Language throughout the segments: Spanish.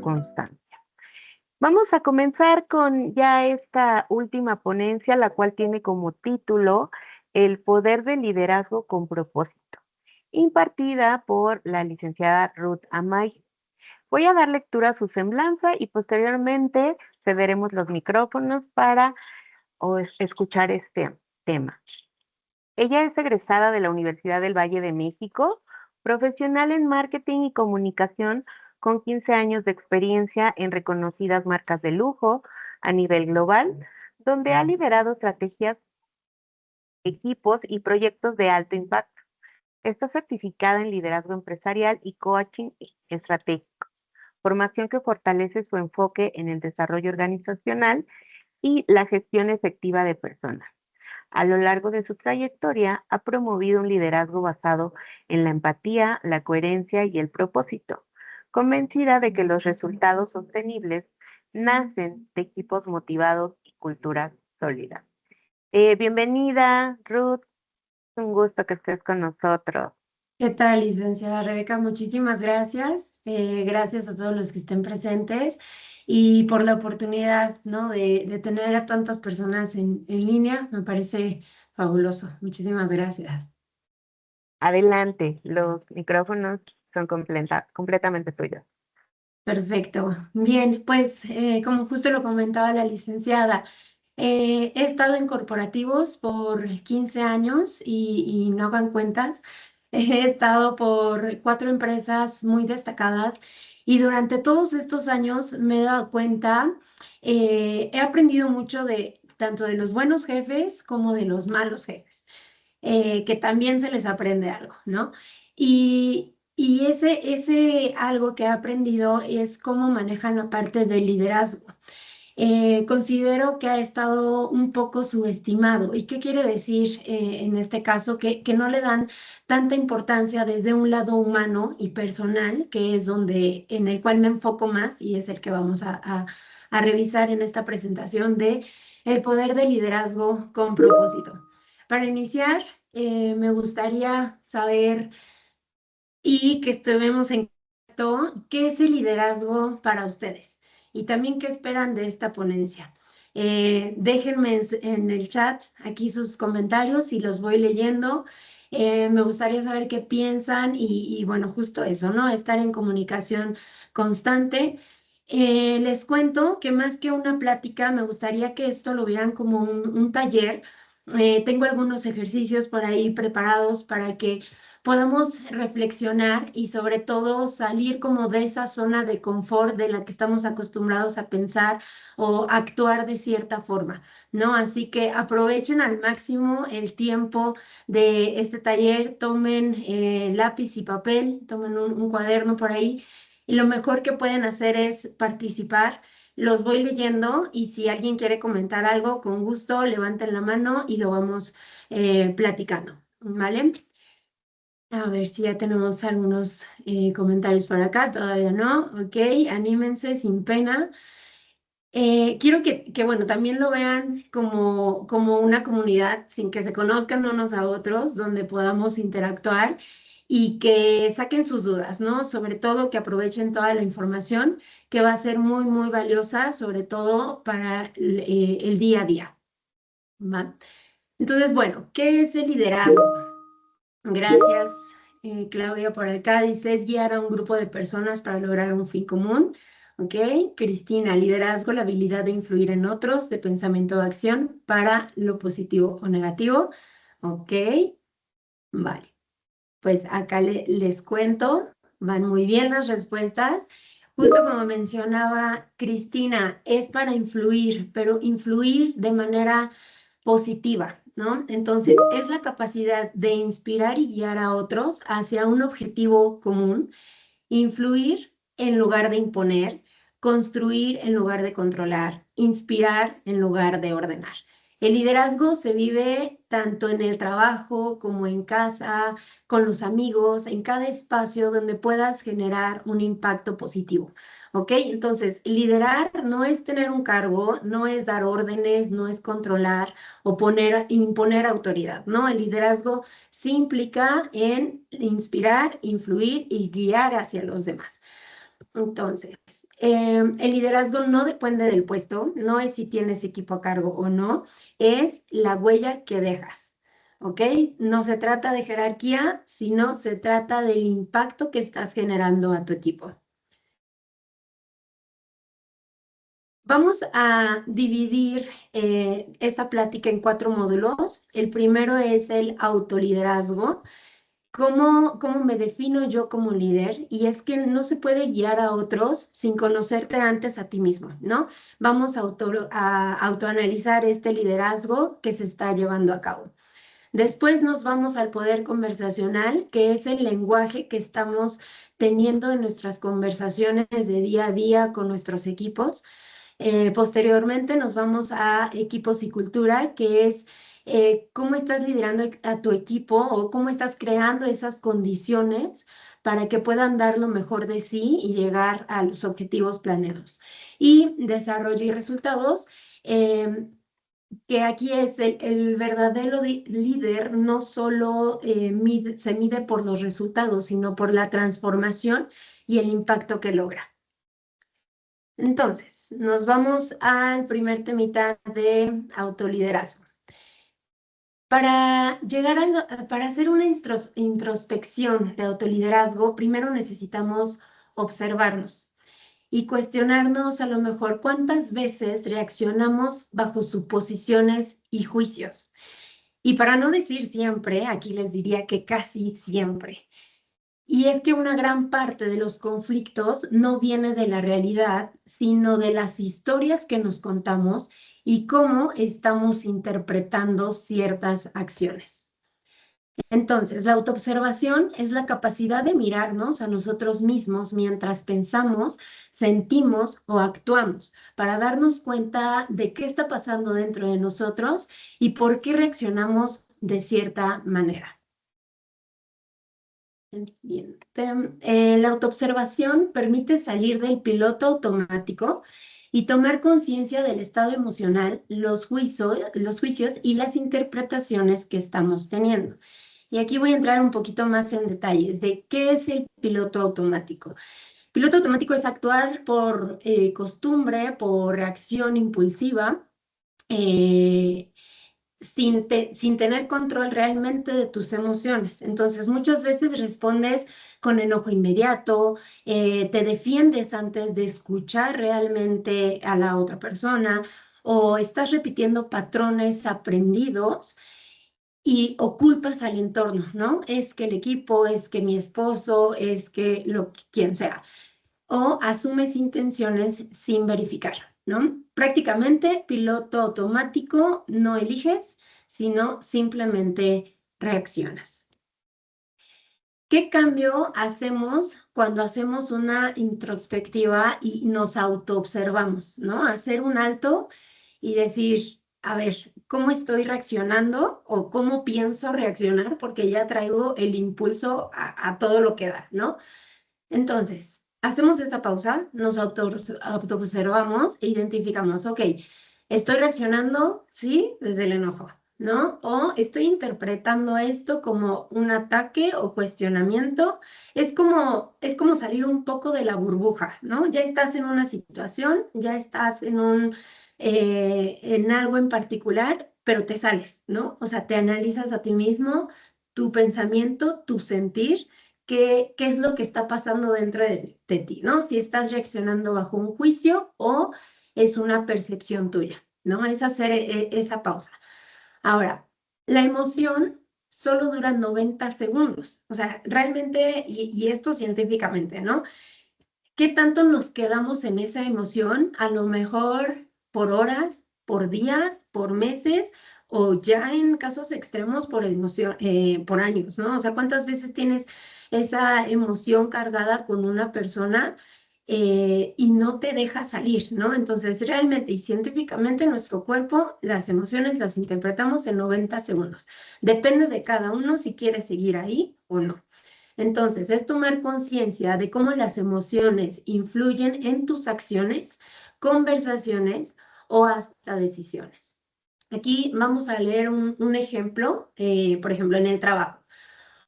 Constancia. Vamos a comenzar con ya esta última ponencia, la cual tiene como título El poder del liderazgo con propósito, impartida por la licenciada Ruth Amay. Voy a dar lectura a su semblanza y posteriormente cederemos los micrófonos para escuchar este tema. Ella es egresada de la Universidad del Valle de México, profesional en marketing y comunicación con 15 años de experiencia en reconocidas marcas de lujo a nivel global, donde ha liderado estrategias, equipos y proyectos de alto impacto. Está certificada en liderazgo empresarial y coaching estratégico, formación que fortalece su enfoque en el desarrollo organizacional y la gestión efectiva de personas. A lo largo de su trayectoria, ha promovido un liderazgo basado en la empatía, la coherencia y el propósito, convencida de que los resultados sostenibles nacen de equipos motivados y culturas sólidas. Bienvenida, Ruth. Es un gusto que estés con nosotros. ¿Qué tal, licenciada Rebeca? Muchísimas gracias. Gracias a todos los que estén presentes y por la oportunidad, ¿no? de tener a tantas personas en línea. Me parece fabuloso. Muchísimas gracias. Adelante, los micrófonos son completamente tuyos. Perfecto. Bien, pues como justo lo comentaba la licenciada, he estado en corporativos por 15 años y no hagan cuentas. He estado por 4 empresas muy destacadas y durante todos estos años me he dado cuenta, he aprendido mucho de tanto de los buenos jefes como de los malos jefes, que también se les aprende algo, ¿no? Y ese algo que he aprendido es cómo manejan la parte del liderazgo. Considero que ha estado un poco subestimado. ¿Y qué quiere decir en este caso? Que no le dan tanta importancia desde un lado humano y personal, que es donde, en el cual me enfoco más y es el que vamos a revisar en esta presentación de el poder del liderazgo con propósito. Para iniciar, me gustaría saber y que estuvimos en contacto, ¿qué es el liderazgo para ustedes? Y también qué esperan de esta ponencia. Déjenme en el chat aquí sus comentarios y los voy leyendo. Me gustaría saber qué piensan y bueno, justo eso, ¿no? Estar en comunicación constante. Les cuento que más que una plática, me gustaría que esto lo vieran como un taller. Tengo algunos ejercicios por ahí preparados para que podamos reflexionar y sobre todo salir como de esa zona de confort de la que estamos acostumbrados a pensar o actuar de cierta forma, ¿no? Así que aprovechen al máximo el tiempo de este taller, tomen lápiz y papel, tomen un cuaderno por ahí y lo mejor que pueden hacer es participar. Los voy leyendo y si alguien quiere comentar algo, con gusto, levanten la mano y lo vamos platicando, ¿vale? A ver si ya tenemos algunos comentarios por acá, todavía no, ok, anímense sin pena. Quiero bueno, también lo vean como una comunidad sin que se conozcan unos a otros, donde podamos interactuar y que saquen sus dudas, ¿no? Sobre todo que aprovechen toda la información que va a ser muy, muy valiosa, sobre todo para el día a día, ¿va? Entonces, bueno, ¿qué es el liderazgo? Gracias, Claudia, por acá. Dice, es guiar a un grupo de personas para lograr un fin común. Ok. Cristina, liderazgo, la habilidad de influir en otros, de pensamiento o acción para lo positivo o negativo. Ok. Vale. Pues acá les cuento. Van muy bien las respuestas. Justo como mencionaba Cristina, es para influir, pero influir de manera positiva, ¿no? Entonces, es la capacidad de inspirar y guiar a otros hacia un objetivo común, influir en lugar de imponer, construir en lugar de controlar, inspirar en lugar de ordenar. El liderazgo se vive tanto en el trabajo como en casa, con los amigos, en cada espacio donde puedas generar un impacto positivo. ¿Ok? Entonces, liderar no es tener un cargo, no es dar órdenes, no es controlar o imponer autoridad, ¿no? El liderazgo sí implica en inspirar, influir y guiar hacia los demás. Entonces, el liderazgo no depende del puesto, no es si tienes equipo a cargo o no, es la huella que dejas. ¿Ok? No se trata de jerarquía, sino se trata del impacto que estás generando a tu equipo. Vamos a dividir esta plática en 4 módulos. El primero es el autoliderazgo. ¿Cómo me defino yo como líder? Y es que no se puede guiar a otros sin conocerte antes a ti mismo, ¿no? Vamos a autoanalizar este liderazgo que se está llevando a cabo. Después nos vamos al poder conversacional, que es el lenguaje que estamos teniendo en nuestras conversaciones de día a día con nuestros equipos. Posteriormente nos vamos a equipos y cultura, que es cómo estás liderando a tu equipo o cómo estás creando esas condiciones para que puedan dar lo mejor de sí y llegar a los objetivos planeados. Y desarrollo y resultados, que aquí es el verdadero líder, no solo se mide por los resultados, sino por la transformación y el impacto que logra. Entonces, nos vamos al primer temita de autoliderazgo. Para hacer una introspección de autoliderazgo, primero necesitamos observarnos y cuestionarnos a lo mejor cuántas veces reaccionamos bajo suposiciones y juicios. Y para no decir siempre, aquí les diría que casi siempre. Y es que una gran parte de los conflictos no viene de la realidad, sino de las historias que nos contamos y cómo estamos interpretando ciertas acciones. Entonces, la autoobservación es la capacidad de mirarnos a nosotros mismos mientras pensamos, sentimos o actuamos, para darnos cuenta de qué está pasando dentro de nosotros y por qué reaccionamos de cierta manera. Bien. La autoobservación permite salir del piloto automático y tomar conciencia del estado emocional, los juicios y las interpretaciones que estamos teniendo. Y aquí voy a entrar un poquito más en detalles de qué es el piloto automático. Piloto automático es actuar por costumbre, por reacción impulsiva. Sin tener control realmente de tus emociones. Entonces, muchas veces respondes con enojo inmediato, te defiendes antes de escuchar realmente a la otra persona o estás repitiendo patrones aprendidos y o culpas al entorno, ¿no? Es que el equipo, es que mi esposo, es que quien sea. O asumes intenciones sin verificar, ¿no? Prácticamente piloto automático, no eliges, sino simplemente reaccionas. ¿Qué cambio hacemos cuando hacemos una introspectiva y nos autoobservamos, ¿no? Hacer un alto y decir, a ver, ¿cómo estoy reaccionando o cómo pienso reaccionar? Porque ya traigo el impulso a todo lo que da, ¿no? Entonces, hacemos esa pausa, nos autoobservamos e identificamos, ok, estoy reaccionando, sí, desde el enojo, ¿no? O estoy interpretando esto como un ataque o cuestionamiento. Es como salir un poco de la burbuja, ¿no? Ya estás en una situación, ya estás en algo en particular, pero te sales, ¿no? O sea, te analizas a ti mismo, tu pensamiento, tu sentir qué es lo que está pasando dentro de ti, ¿no? Si estás reaccionando bajo un juicio o es una percepción tuya, ¿no? Es hacer esa pausa. Ahora, la emoción solo dura 90 segundos, o sea, realmente, y esto científicamente, ¿no? ¿Qué tanto nos quedamos en esa emoción? A lo mejor por horas, por días, por meses, o ya en casos extremos por emoción, por años, ¿no? O sea, ¿cuántas veces tienes esa emoción cargada con una persona y no te deja salir, ¿no? Entonces, realmente y científicamente nuestro cuerpo, las emociones las interpretamos en 90 segundos. Depende de cada uno si quiere seguir ahí o no. Entonces, es tomar conciencia de cómo las emociones influyen en tus acciones, conversaciones o hasta decisiones. Aquí vamos a leer un ejemplo, por ejemplo, en el trabajo.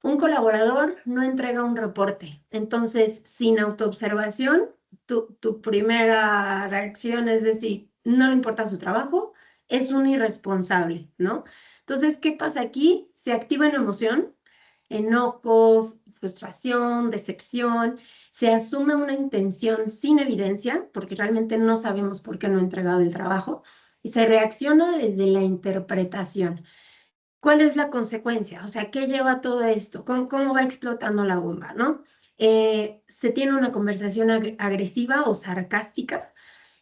Un colaborador no entrega un reporte, entonces sin autoobservación, tu primera reacción es decir, no le importa su trabajo, es un irresponsable, ¿no? Entonces, ¿qué pasa aquí? Se activa una emoción, enojo, frustración, decepción, se asume una intención sin evidencia, porque realmente no sabemos por qué no ha entregado el trabajo, y se reacciona desde la interpretación. ¿Cuál es la consecuencia? O sea, ¿qué lleva todo esto? ¿Cómo va explotando la bomba, no? Se tiene una conversación agresiva o sarcástica,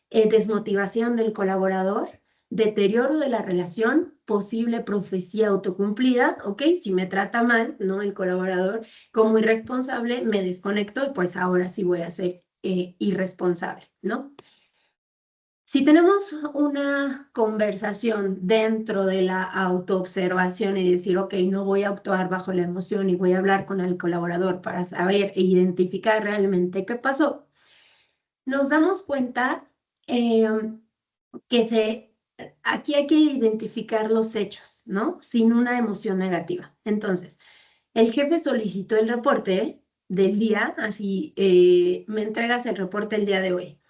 desmotivación del colaborador, deterioro de la relación, posible profecía autocumplida, ¿ok? Si me trata mal, ¿no? El colaborador como irresponsable, me desconecto y pues ahora sí voy a ser irresponsable, ¿no? Si tenemos una conversación dentro de la autoobservación y decir, ok, no voy a actuar bajo la emoción y voy a hablar con el colaborador para saber e identificar realmente qué pasó, nos damos cuenta eh, que aquí hay que identificar los hechos, ¿no? Sin una emoción negativa. Entonces, el jefe solicitó el reporte del día, así, me entregas el reporte el día de hoy.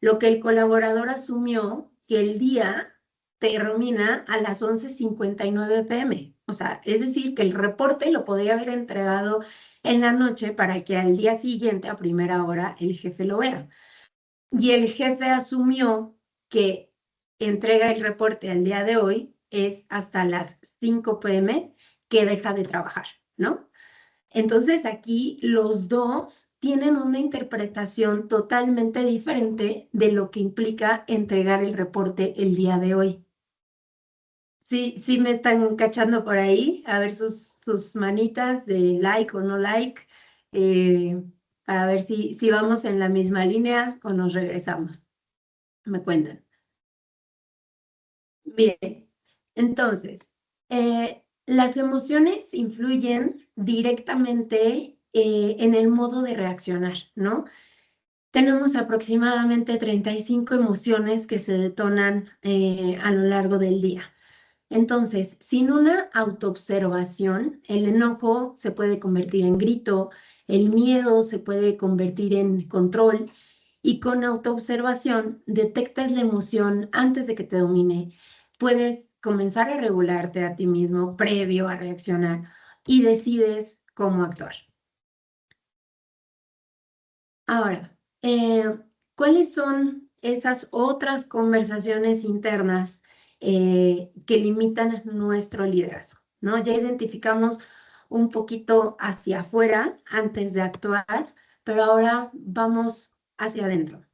Lo que el colaborador asumió que el día termina a las 11:59 p.m. O sea, es decir, que el reporte lo podía haber entregado en la noche para que al día siguiente, a primera hora, el jefe lo vea. Y el jefe asumió que entrega el reporte al día de hoy es hasta las 5 p.m. que deja de trabajar, ¿no? Entonces aquí los dos tienen una interpretación totalmente diferente de lo que implica entregar el reporte el día de hoy. Sí, sí me están cachando por ahí, a ver sus manitas de like o no like, eh, para ver si vamos en la misma línea o nos regresamos. Me cuentan. Bien, entonces, las emociones influyen directamente en el modo de reaccionar, ¿no? Tenemos aproximadamente 35 emociones que se detonan a lo largo del día. Entonces, sin una autoobservación, el enojo se puede convertir en grito, el miedo se puede convertir en control y con autoobservación detectas la emoción antes de que te domine. Puedes comenzar a regularte a ti mismo previo a reaccionar y decides cómo actuar. Ahora, ¿cuáles son esas otras conversaciones internas que limitan nuestro liderazgo? ¿No? Ya identificamos un poquito hacia afuera antes de actuar, pero ahora vamos hacia adentro.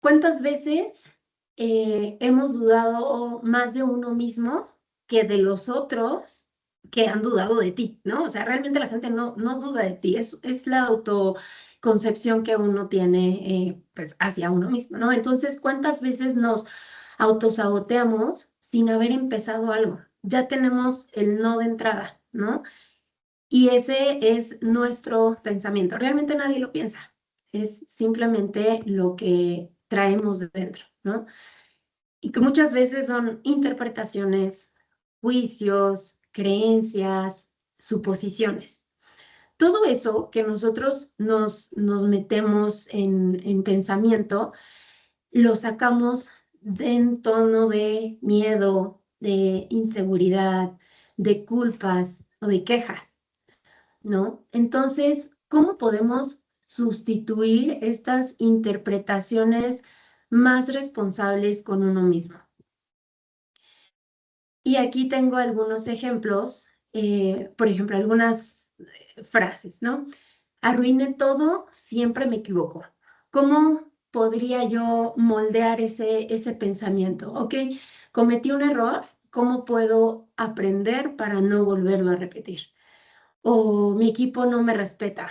¿Cuántas veces hemos dudado más de uno mismo que de los otros que han dudado de ti, ¿no? O sea, realmente la gente no duda de ti, es la autoconcepción que uno tiene pues hacia uno mismo, ¿no? Entonces, ¿cuántas veces nos autosaboteamos sin haber empezado algo? Ya tenemos el no de entrada, ¿no? Y ese es nuestro pensamiento. Realmente nadie lo piensa. Es simplemente lo que traemos de dentro, ¿no? Y que muchas veces son interpretaciones, juicios, creencias, suposiciones. Todo eso que nosotros nos metemos en pensamiento, lo sacamos en tono de miedo, de inseguridad, de culpas o de quejas. ¿No? Entonces, ¿cómo podemos sustituir estas interpretaciones más responsables con uno mismo? Y aquí tengo algunos ejemplos, por ejemplo, algunas frases, ¿no? Arruiné todo, siempre me equivoco. ¿Cómo podría yo moldear ese pensamiento? Ok, cometí un error, ¿cómo puedo aprender para no volverlo a repetir? O mi equipo no me respeta.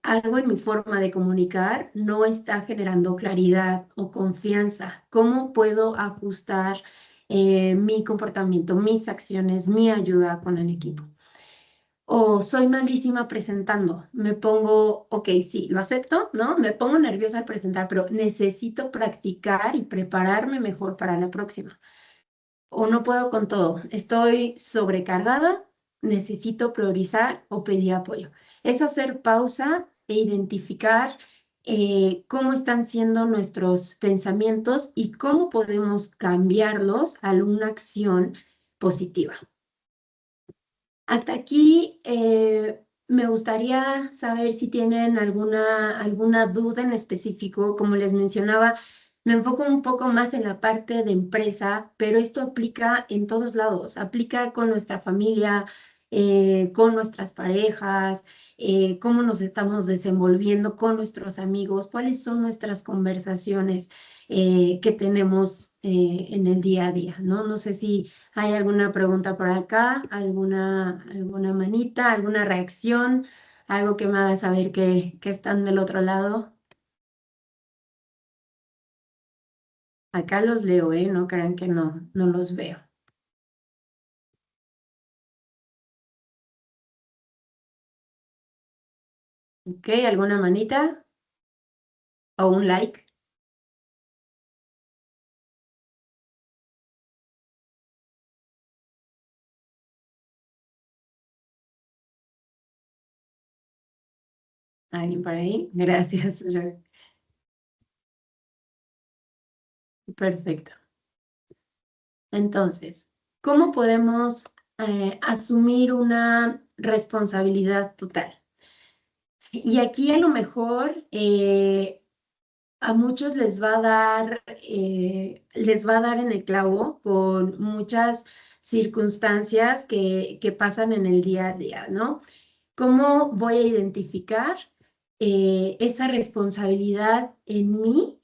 algo en mi forma de comunicar no está generando claridad o confianza. ¿Cómo puedo ajustar mi comportamiento, mis acciones, mi ayuda con el equipo? O soy malísima presentando, me pongo, ok, sí, lo acepto, ¿no? Me pongo nerviosa al presentar, pero necesito practicar y prepararme mejor para la próxima. O no puedo con todo, estoy sobrecargada, necesito priorizar o pedir apoyo. Es hacer pausa e identificar cómo están siendo nuestros pensamientos y cómo podemos cambiarlos a una acción positiva. Hasta aquí me gustaría saber si tienen alguna duda en específico. Como les mencionaba, me enfoco un poco más en la parte de empresa, pero esto aplica en todos lados. Aplica con nuestra familia, con nuestras parejas, cómo nos estamos desenvolviendo con nuestros amigos, cuáles son nuestras conversaciones que tenemos en el día a día, ¿no? No sé si ¿hay alguna pregunta por acá? ¿Alguna manita? ¿Alguna reacción? ¿Algo que me haga saber que están del otro lado? Acá los leo, ¿eh? No crean que no los veo. ¿Ok? ¿Alguna manita? ¿O un like? ¿Alguien por ahí? Gracias. Perfecto. Entonces, ¿cómo podemos asumir una responsabilidad total? Y aquí a lo mejor a muchos les va a dar en el clavo con muchas circunstancias que pasan en el día a día, ¿no? ¿Cómo voy a identificar esa responsabilidad en mí,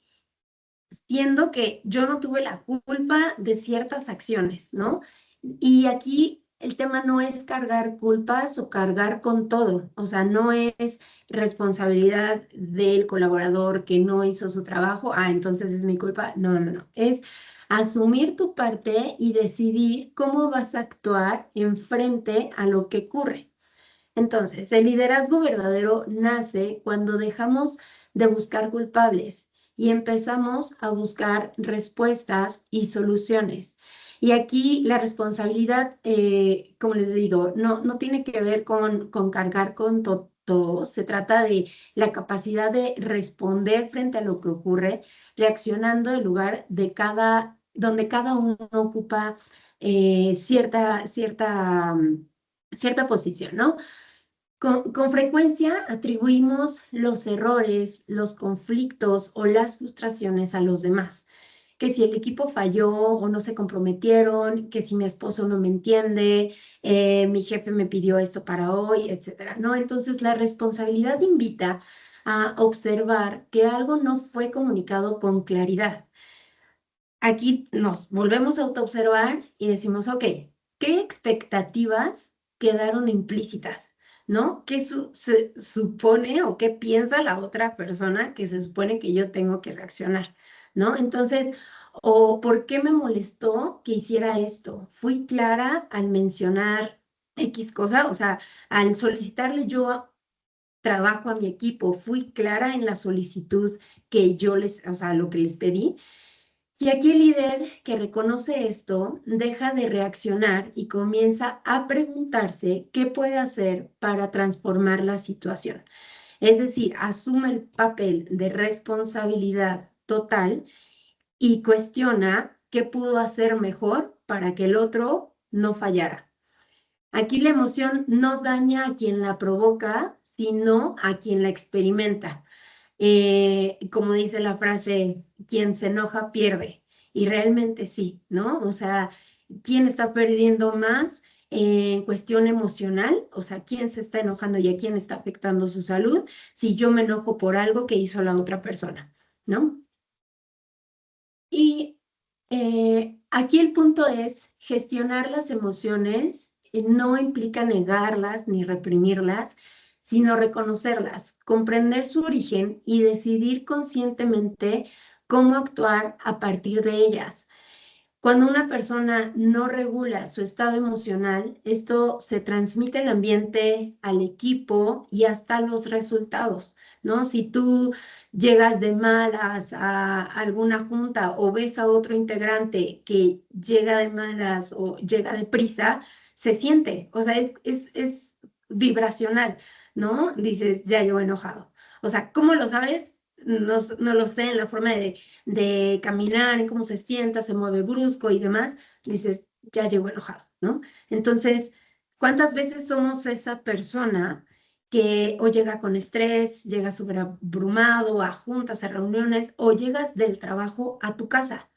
siendo que yo no tuve la culpa de ciertas acciones, ¿no? Y aquí el tema no es cargar culpas o cargar con todo, o sea, no es responsabilidad del colaborador que no hizo su trabajo, entonces es mi culpa. No, no, no, es asumir tu parte y decidir cómo vas a actuar en frente a lo que ocurre. Entonces, el liderazgo verdadero nace cuando dejamos de buscar culpables y empezamos a buscar respuestas y soluciones. Y aquí la responsabilidad, como les digo, no tiene que ver con cargar con todo. Se trata de la capacidad de responder frente a lo que ocurre, reaccionando en lugar de donde cada uno ocupa cierta posición, ¿no? Con frecuencia atribuimos los errores, los conflictos o las frustraciones a los demás. Que si el equipo falló o no se comprometieron, que si mi esposo no me entiende, mi jefe me pidió esto para hoy, etcétera, ¿no? Entonces, la responsabilidad invita a observar que algo no fue comunicado con claridad. Aquí nos volvemos a autoobservar y decimos, ok, ¿qué expectativas quedaron implícitas? ¿No? ¿Qué se supone o qué piensa la otra persona que se supone que yo tengo que reaccionar? ¿No? Entonces, o ¿por qué me molestó que hiciera esto? ¿Fui clara al mencionar X cosa? O sea, al solicitarle yo trabajo a mi equipo, ¿fui clara en la solicitud que o sea, lo que les pedí? Y aquí el líder que reconoce esto deja de reaccionar y comienza a preguntarse qué puede hacer para transformar la situación. Es decir, asume el papel de responsabilidad total y cuestiona qué pudo hacer mejor para que el otro no fallara. Aquí la emoción no daña a quien la provoca, sino a quien la experimenta. Como dice la frase, quien se enoja pierde. Y realmente sí, ¿no? O sea, ¿quién está perdiendo más en cuestión emocional? O sea, ¿quién se está enojando y a quién está afectando su salud si yo me enojo por algo que hizo la otra persona, ¿no? Y aquí el punto es gestionar las emociones, no implica negarlas ni reprimirlas, sino reconocerlas, comprender su origen y decidir conscientemente cómo actuar a partir de ellas. Cuando una persona no regula su estado emocional, esto se transmite al ambiente, al equipo y hasta los resultados, ¿no? Si tú llegas de malas a alguna junta o ves a otro integrante que llega de malas o llega deprisa, se siente, o sea, es vibracional, ¿no? Dices, ya llegó enojado. O sea, ¿cómo lo sabes? No, no lo sé, en la forma de caminar, en cómo se sienta, se mueve brusco y demás, dices, ya llegó enojado, ¿no? Entonces, ¿cuántas veces somos esa persona que o llega con estrés, llega súper abrumado a juntas, a reuniones, o llegas del trabajo a tu casa,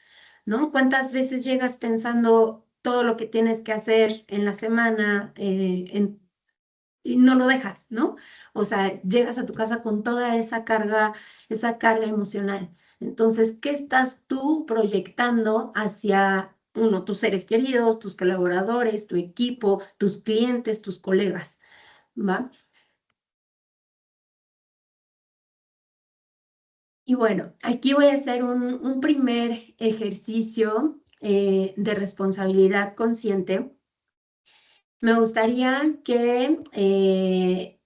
¿no? ¿Cuántas veces llegas pensando todo lo que tienes que hacer en la semana, y no lo dejas, ¿no? O sea, llegas a tu casa con toda esa carga emocional. Entonces, ¿qué estás tú proyectando hacia uno, tus seres queridos, tus colaboradores, tu equipo, tus clientes, tus colegas? ¿Va? Y bueno, aquí voy a hacer un primer ejercicio de responsabilidad consciente. Me gustaría que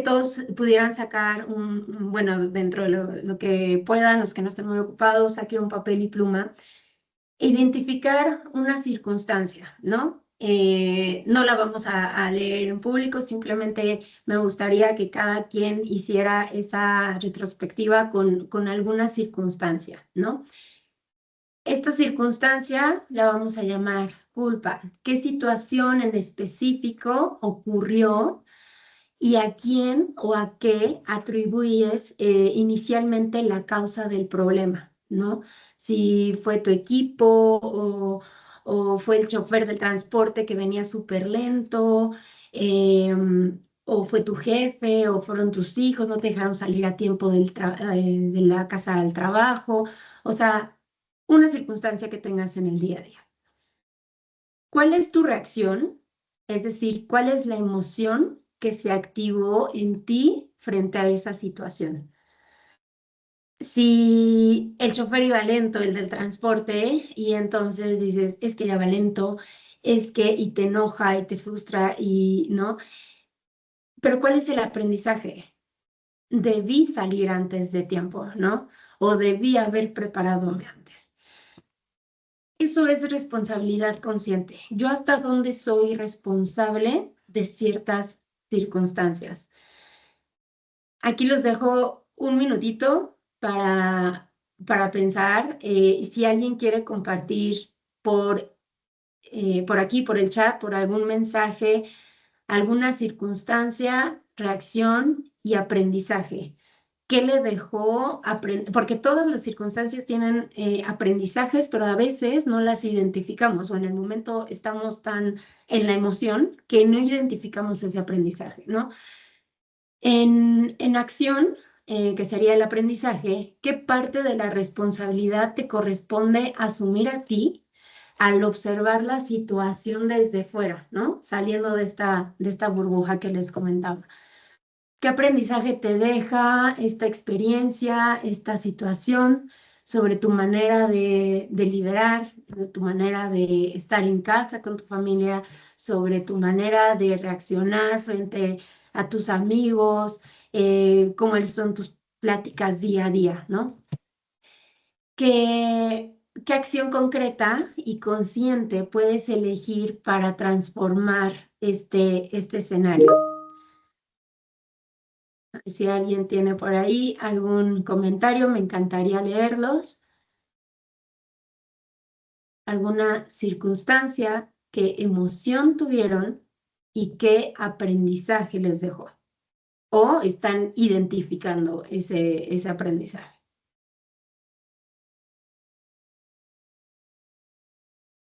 todos pudieran sacar bueno, dentro de lo que puedan, los que no estén muy ocupados, saquen un papel y pluma, identificar una circunstancia, ¿no? No la vamos a leer en público, simplemente me gustaría que cada quien hiciera esa retrospectiva con alguna circunstancia, ¿no? Esta circunstancia la vamos a llamar culpa. ¿Qué situación en específico ocurrió y a quién o a qué atribuyes inicialmente la causa del problema, ¿no? Si fue tu equipo o fue el chofer del transporte que venía súper lento, o fue tu jefe, o fueron tus hijos, no te dejaron salir a tiempo de la casa al trabajo, o sea, una circunstancia que tengas en el día a día. ¿Cuál es tu reacción? Es decir, ¿cuál es la emoción que se activó en ti frente a esa situación? Si el chofer iba lento, el del transporte, y entonces dices, es que ya va lento, es que, y te enoja y te frustra, y no. Pero ¿cuál es el aprendizaje? Debí salir antes de tiempo, ¿no? O debí haber preparadome antes. Eso es responsabilidad consciente. Yo hasta dónde soy responsable de ciertas circunstancias. Aquí los dejo un minutito para pensar. Si alguien quiere compartir por, por aquí, por el chat, por algún mensaje, alguna circunstancia, reacción y aprendizaje. ¿Qué le dejó aprender? Porque todas las circunstancias tienen aprendizajes, pero a veces no las identificamos o en el momento estamos tan en la emoción que no identificamos ese aprendizaje, ¿no? En acción, que sería el aprendizaje, ¿qué parte de la responsabilidad te corresponde asumir a ti al observar la situación desde fuera, ¿no? Saliendo de esta burbuja que les comentaba. ¿Qué aprendizaje te deja esta experiencia, esta situación sobre tu manera de liderar, de tu manera de estar en casa con tu familia, sobre tu manera de reaccionar frente a tus amigos, cómo son tus pláticas día a día, ¿no? ¿Qué acción concreta y consciente puedes elegir para transformar este escenario? Si alguien tiene por ahí algún comentario, me encantaría leerlos. Alguna circunstancia, qué emoción tuvieron y qué aprendizaje les dejó. O están identificando ese aprendizaje.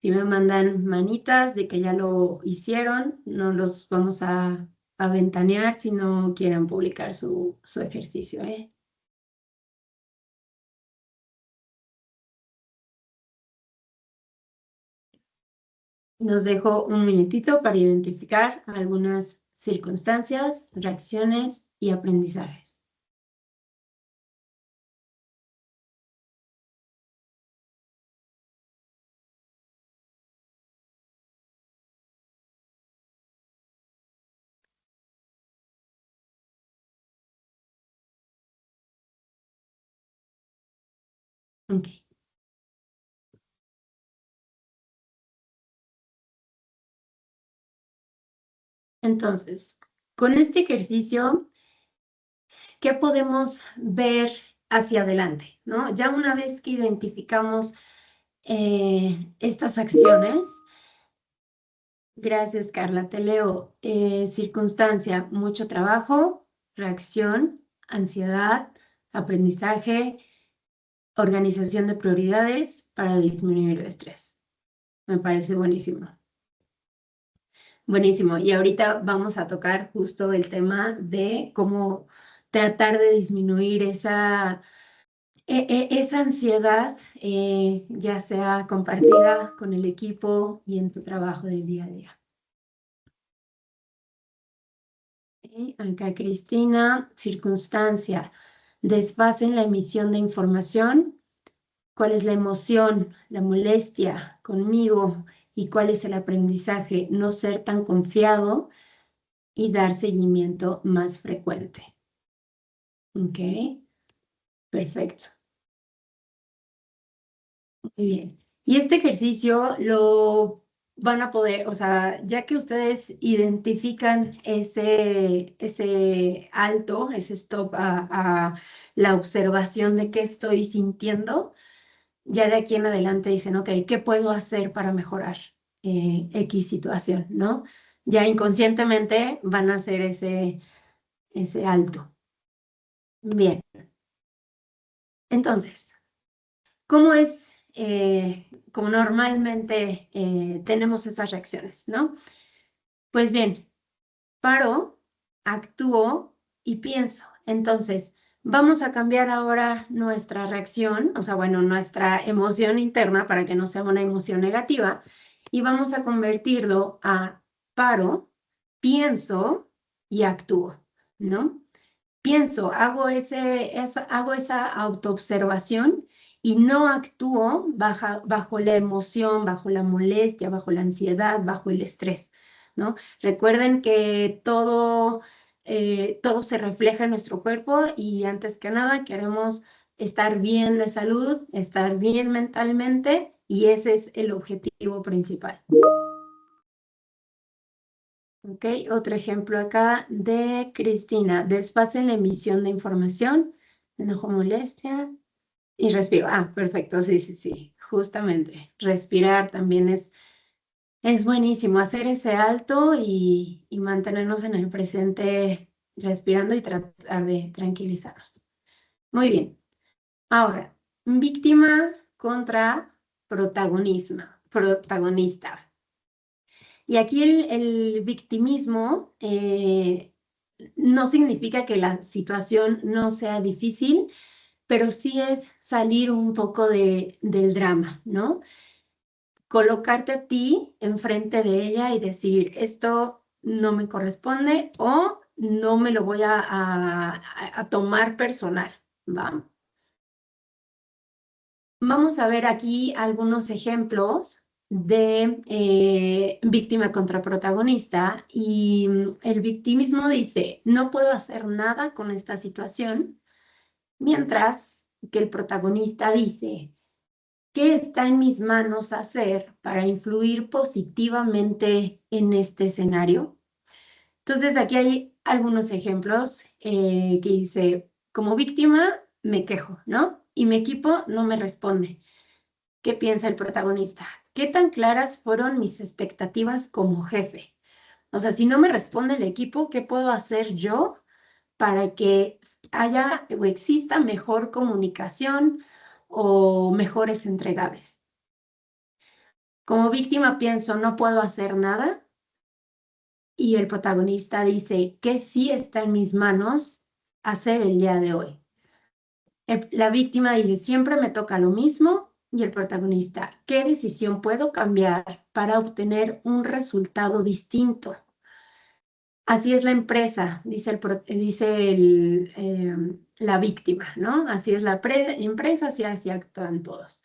Si me mandan manitas de que ya lo hicieron, no los vamos a ventanear si no quieren publicar su ejercicio, ¿eh? Nos dejo un minutito para identificar algunas circunstancias, reacciones y aprendizajes. Ok. Entonces, con este ejercicio, ¿qué podemos ver hacia adelante? ¿No? Ya una vez que identificamos estas acciones, gracias Carla, te leo, circunstancia, mucho trabajo, reacción, ansiedad, aprendizaje, organización de prioridades para disminuir el estrés. Me parece buenísimo. Buenísimo. Y ahorita vamos a tocar justo el tema de cómo tratar de disminuir esa ansiedad, ya sea compartida con el equipo y en tu trabajo del día a día. Acá Cristina, circunstancia, desfase en la emisión de información. ¿Cuál es la emoción, la molestia conmigo y cuál es el aprendizaje? No ser tan confiado y dar seguimiento más frecuente. ¿Ok? Perfecto. Muy bien. Y este ejercicio lo van a poder, o sea, ya que ustedes identifican ese alto, ese stop a la observación de qué estoy sintiendo, ya de aquí en adelante dicen, ok, ¿qué puedo hacer para mejorar X situación, ¿no? Ya inconscientemente van a hacer ese alto. Bien. Entonces, ¿cómo es, como normalmente tenemos esas reacciones, ¿no? Pues bien, paro, actúo y pienso. Entonces, vamos a cambiar ahora nuestra reacción, o sea, bueno, nuestra emoción interna para que no sea una emoción negativa, y vamos a convertirlo a paro, pienso y actúo, ¿no? Pienso, hago esa autoobservación y no actúo bajo la emoción, bajo la molestia, bajo la ansiedad, bajo el estrés, ¿no? Recuerden que todo se refleja en nuestro cuerpo y antes que nada queremos estar bien de salud, estar bien mentalmente y ese es el objetivo principal. Ok, otro ejemplo acá de Cristina. Desfase en la emisión de información, enojo, molestia y respiro. Ah, perfecto, sí, sí, sí, justamente. Respirar también es buenísimo. Hacer ese alto y mantenernos en el presente respirando y tratar de tranquilizarnos. Muy bien. Ahora, víctima contra protagonista. Y aquí el victimismo no significa que la situación no sea difícil, pero sí es salir un poco del drama, ¿no? Colocarte a ti enfrente de ella y decir, esto no me corresponde o no me lo voy a tomar personal, ¿va? Vamos a ver aquí algunos ejemplos de víctima contra protagonista y el victimismo dice, no puedo hacer nada con esta situación, mientras que el protagonista dice, ¿qué está en mis manos hacer para influir positivamente en este escenario? Entonces aquí hay algunos ejemplos que dice, como víctima me quejo, ¿no? Y mi equipo no me responde. ¿Qué piensa el protagonista? ¿Qué tan claras fueron mis expectativas como jefe? O sea, si no me responde el equipo, ¿qué puedo hacer yo para que haya o exista mejor comunicación o mejores entregables? Como víctima pienso, no puedo hacer nada y el protagonista dice, ¿qué sí está en mis manos hacer el día de hoy? La víctima dice, siempre me toca lo mismo. Y el protagonista, ¿qué decisión puedo cambiar para obtener un resultado distinto? Así es la empresa, la víctima, ¿no? Así es la empresa, así actúan todos.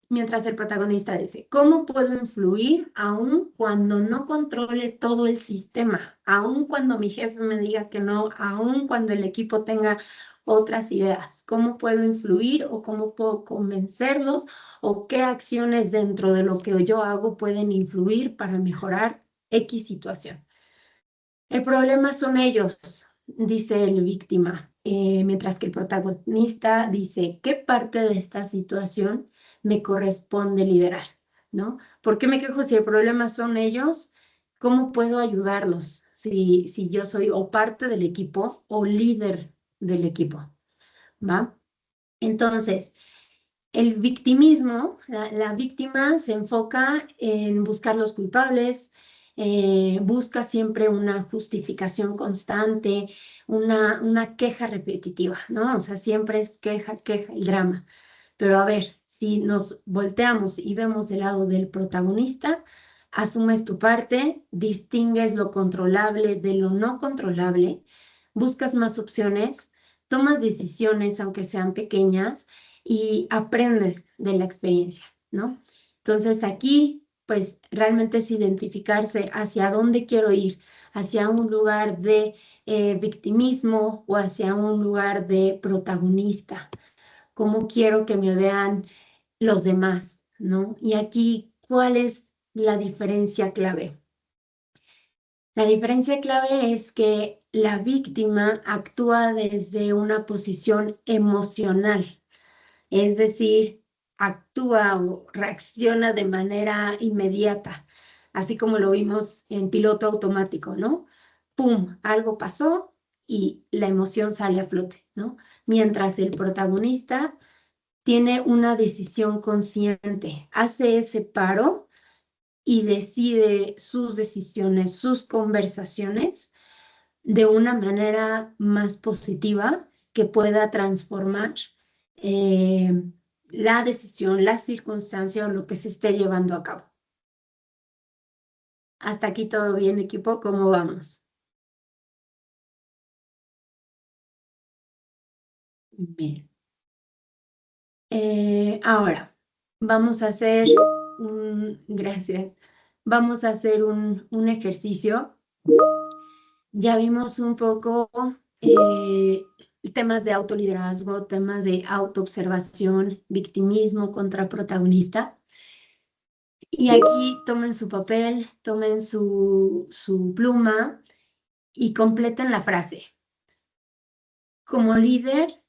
Mientras el protagonista dice, ¿cómo puedo influir aun cuando no controle todo el sistema? Aun cuando mi jefe me diga que no, aun cuando el equipo tenga otras ideas. ¿Cómo puedo influir o cómo puedo convencerlos o qué acciones dentro de lo que yo hago pueden influir para mejorar X situación? El problema son ellos, dice el víctima, mientras que el protagonista dice, ¿qué parte de esta situación me corresponde liderar? ¿No? ¿Por qué me quejo si el problema son ellos? ¿Cómo puedo ayudarlos si yo soy o parte del equipo o líder del equipo? ¿Va? Entonces, el victimismo, la víctima se enfoca en buscar los culpables, busca siempre una justificación constante, una queja repetitiva, ¿no? O sea, siempre es queja, queja y drama. Pero a ver, si nos volteamos y vemos del lado del protagonista, asumes tu parte, distingues lo controlable de lo no controlable, buscas más opciones, tomas decisiones, aunque sean pequeñas, y aprendes de la experiencia, ¿no? Entonces aquí, pues realmente es identificarse hacia dónde quiero ir, hacia un lugar de victimismo o hacia un lugar de protagonista, cómo quiero que me vean los demás, ¿no? Y aquí, ¿cuál es la diferencia clave? La diferencia clave es que la víctima actúa desde una posición emocional, es decir, actúa o reacciona de manera inmediata, así como lo vimos en piloto automático, ¿no? ¡Pum! Algo pasó y la emoción sale a flote, ¿no? Mientras el protagonista tiene una decisión consciente, hace ese paro y decide sus decisiones, sus conversaciones de una manera más positiva que pueda transformar eh, la decisión, la circunstancia o lo que se esté llevando a cabo. Hasta aquí todo bien, equipo, ¿cómo vamos? Bien. Ahora, vamos a hacer gracias, vamos a hacer un ejercicio. Ya vimos un poco temas de autoliderazgo, temas de autoobservación, victimismo contra protagonista. Y aquí tomen su papel, tomen su pluma y completen la frase. Como líder,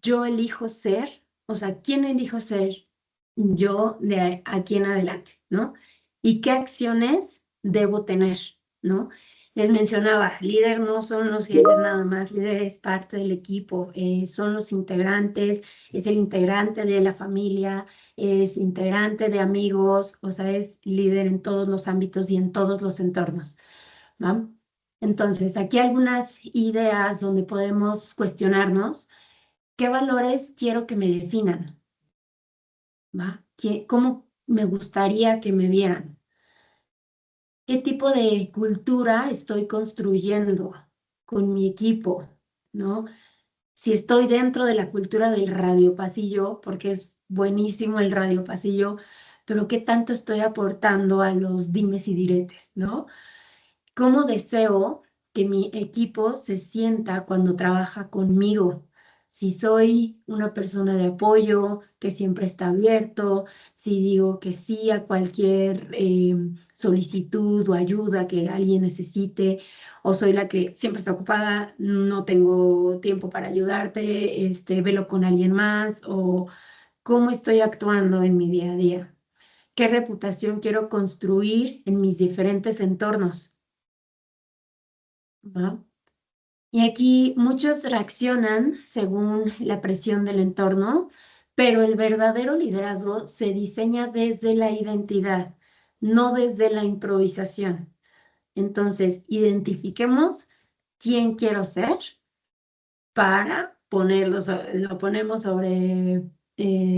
yo elijo ser, o sea, ¿quién elijo ser yo de aquí en adelante, ¿no? ¿Y qué acciones debo tener, ¿no? Les mencionaba, líder no son los jefes nada más, líder es parte del equipo, son los integrantes, es el integrante de la familia, es integrante de amigos, o sea, es líder en todos los ámbitos y en todos los entornos, ¿va? Entonces, aquí algunas ideas donde podemos cuestionarnos. ¿Qué valores quiero que me definan? ¿Va? ¿Cómo me gustaría que me vieran? ¿Qué tipo de cultura estoy construyendo con mi equipo? ¿No? Si estoy dentro de la cultura del radio pasillo, porque es buenísimo el radio pasillo, pero ¿qué tanto estoy aportando a los dimes y diretes? ¿No? ¿Cómo deseo que mi equipo se sienta cuando trabaja conmigo? Si soy una persona de apoyo, que siempre está abierto, si digo que sí a cualquier solicitud o ayuda que alguien necesite, o soy la que siempre está ocupada, no tengo tiempo para ayudarte, velo con alguien más, o cómo estoy actuando en mi día a día. ¿Qué reputación quiero construir en mis diferentes entornos? ¿Va? Y aquí muchos reaccionan según la presión del entorno, pero el verdadero liderazgo se diseña desde la identidad, no desde la improvisación. Entonces, identifiquemos quién quiero ser para ponerlo, lo ponemos sobre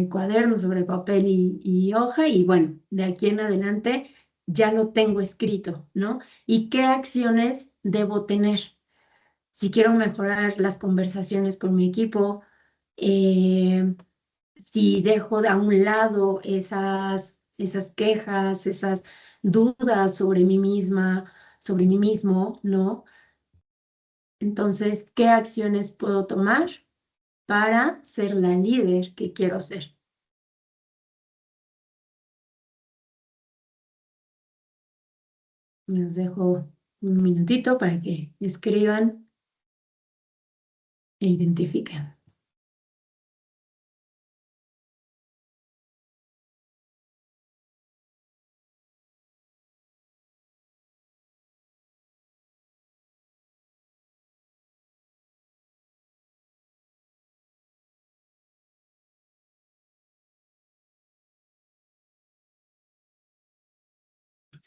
cuaderno, sobre papel y hoja, y bueno, de aquí en adelante ya lo tengo escrito, ¿no? ¿Y qué acciones debo tener. Si quiero mejorar las conversaciones con mi equipo, eh, si dejo de a un lado esas quejas, esas dudas sobre mí misma, sobre mí mismo, ¿no? Entonces, ¿qué acciones puedo tomar para ser la líder que quiero ser? Les dejo un minutito para que escriban e identifiquen.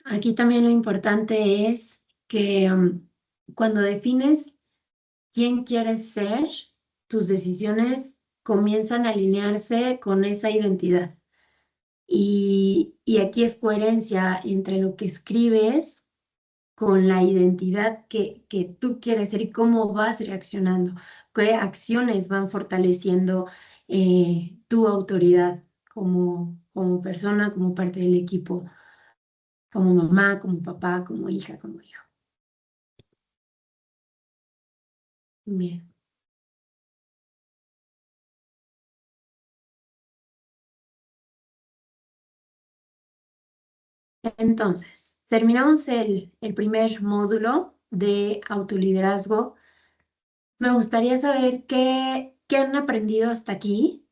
Aquí también lo importante es que cuando defines quién quieres ser, tus decisiones comienzan a alinearse con esa identidad. Y aquí es coherencia entre lo que escribes con la identidad que tú quieres ser y cómo vas reaccionando, qué acciones van fortaleciendo tu autoridad como persona, como parte del equipo, como mamá, como papá, como hija, como hijo. Bien. Entonces, terminamos el primer módulo de autoliderazgo. Me gustaría saber qué han aprendido hasta aquí.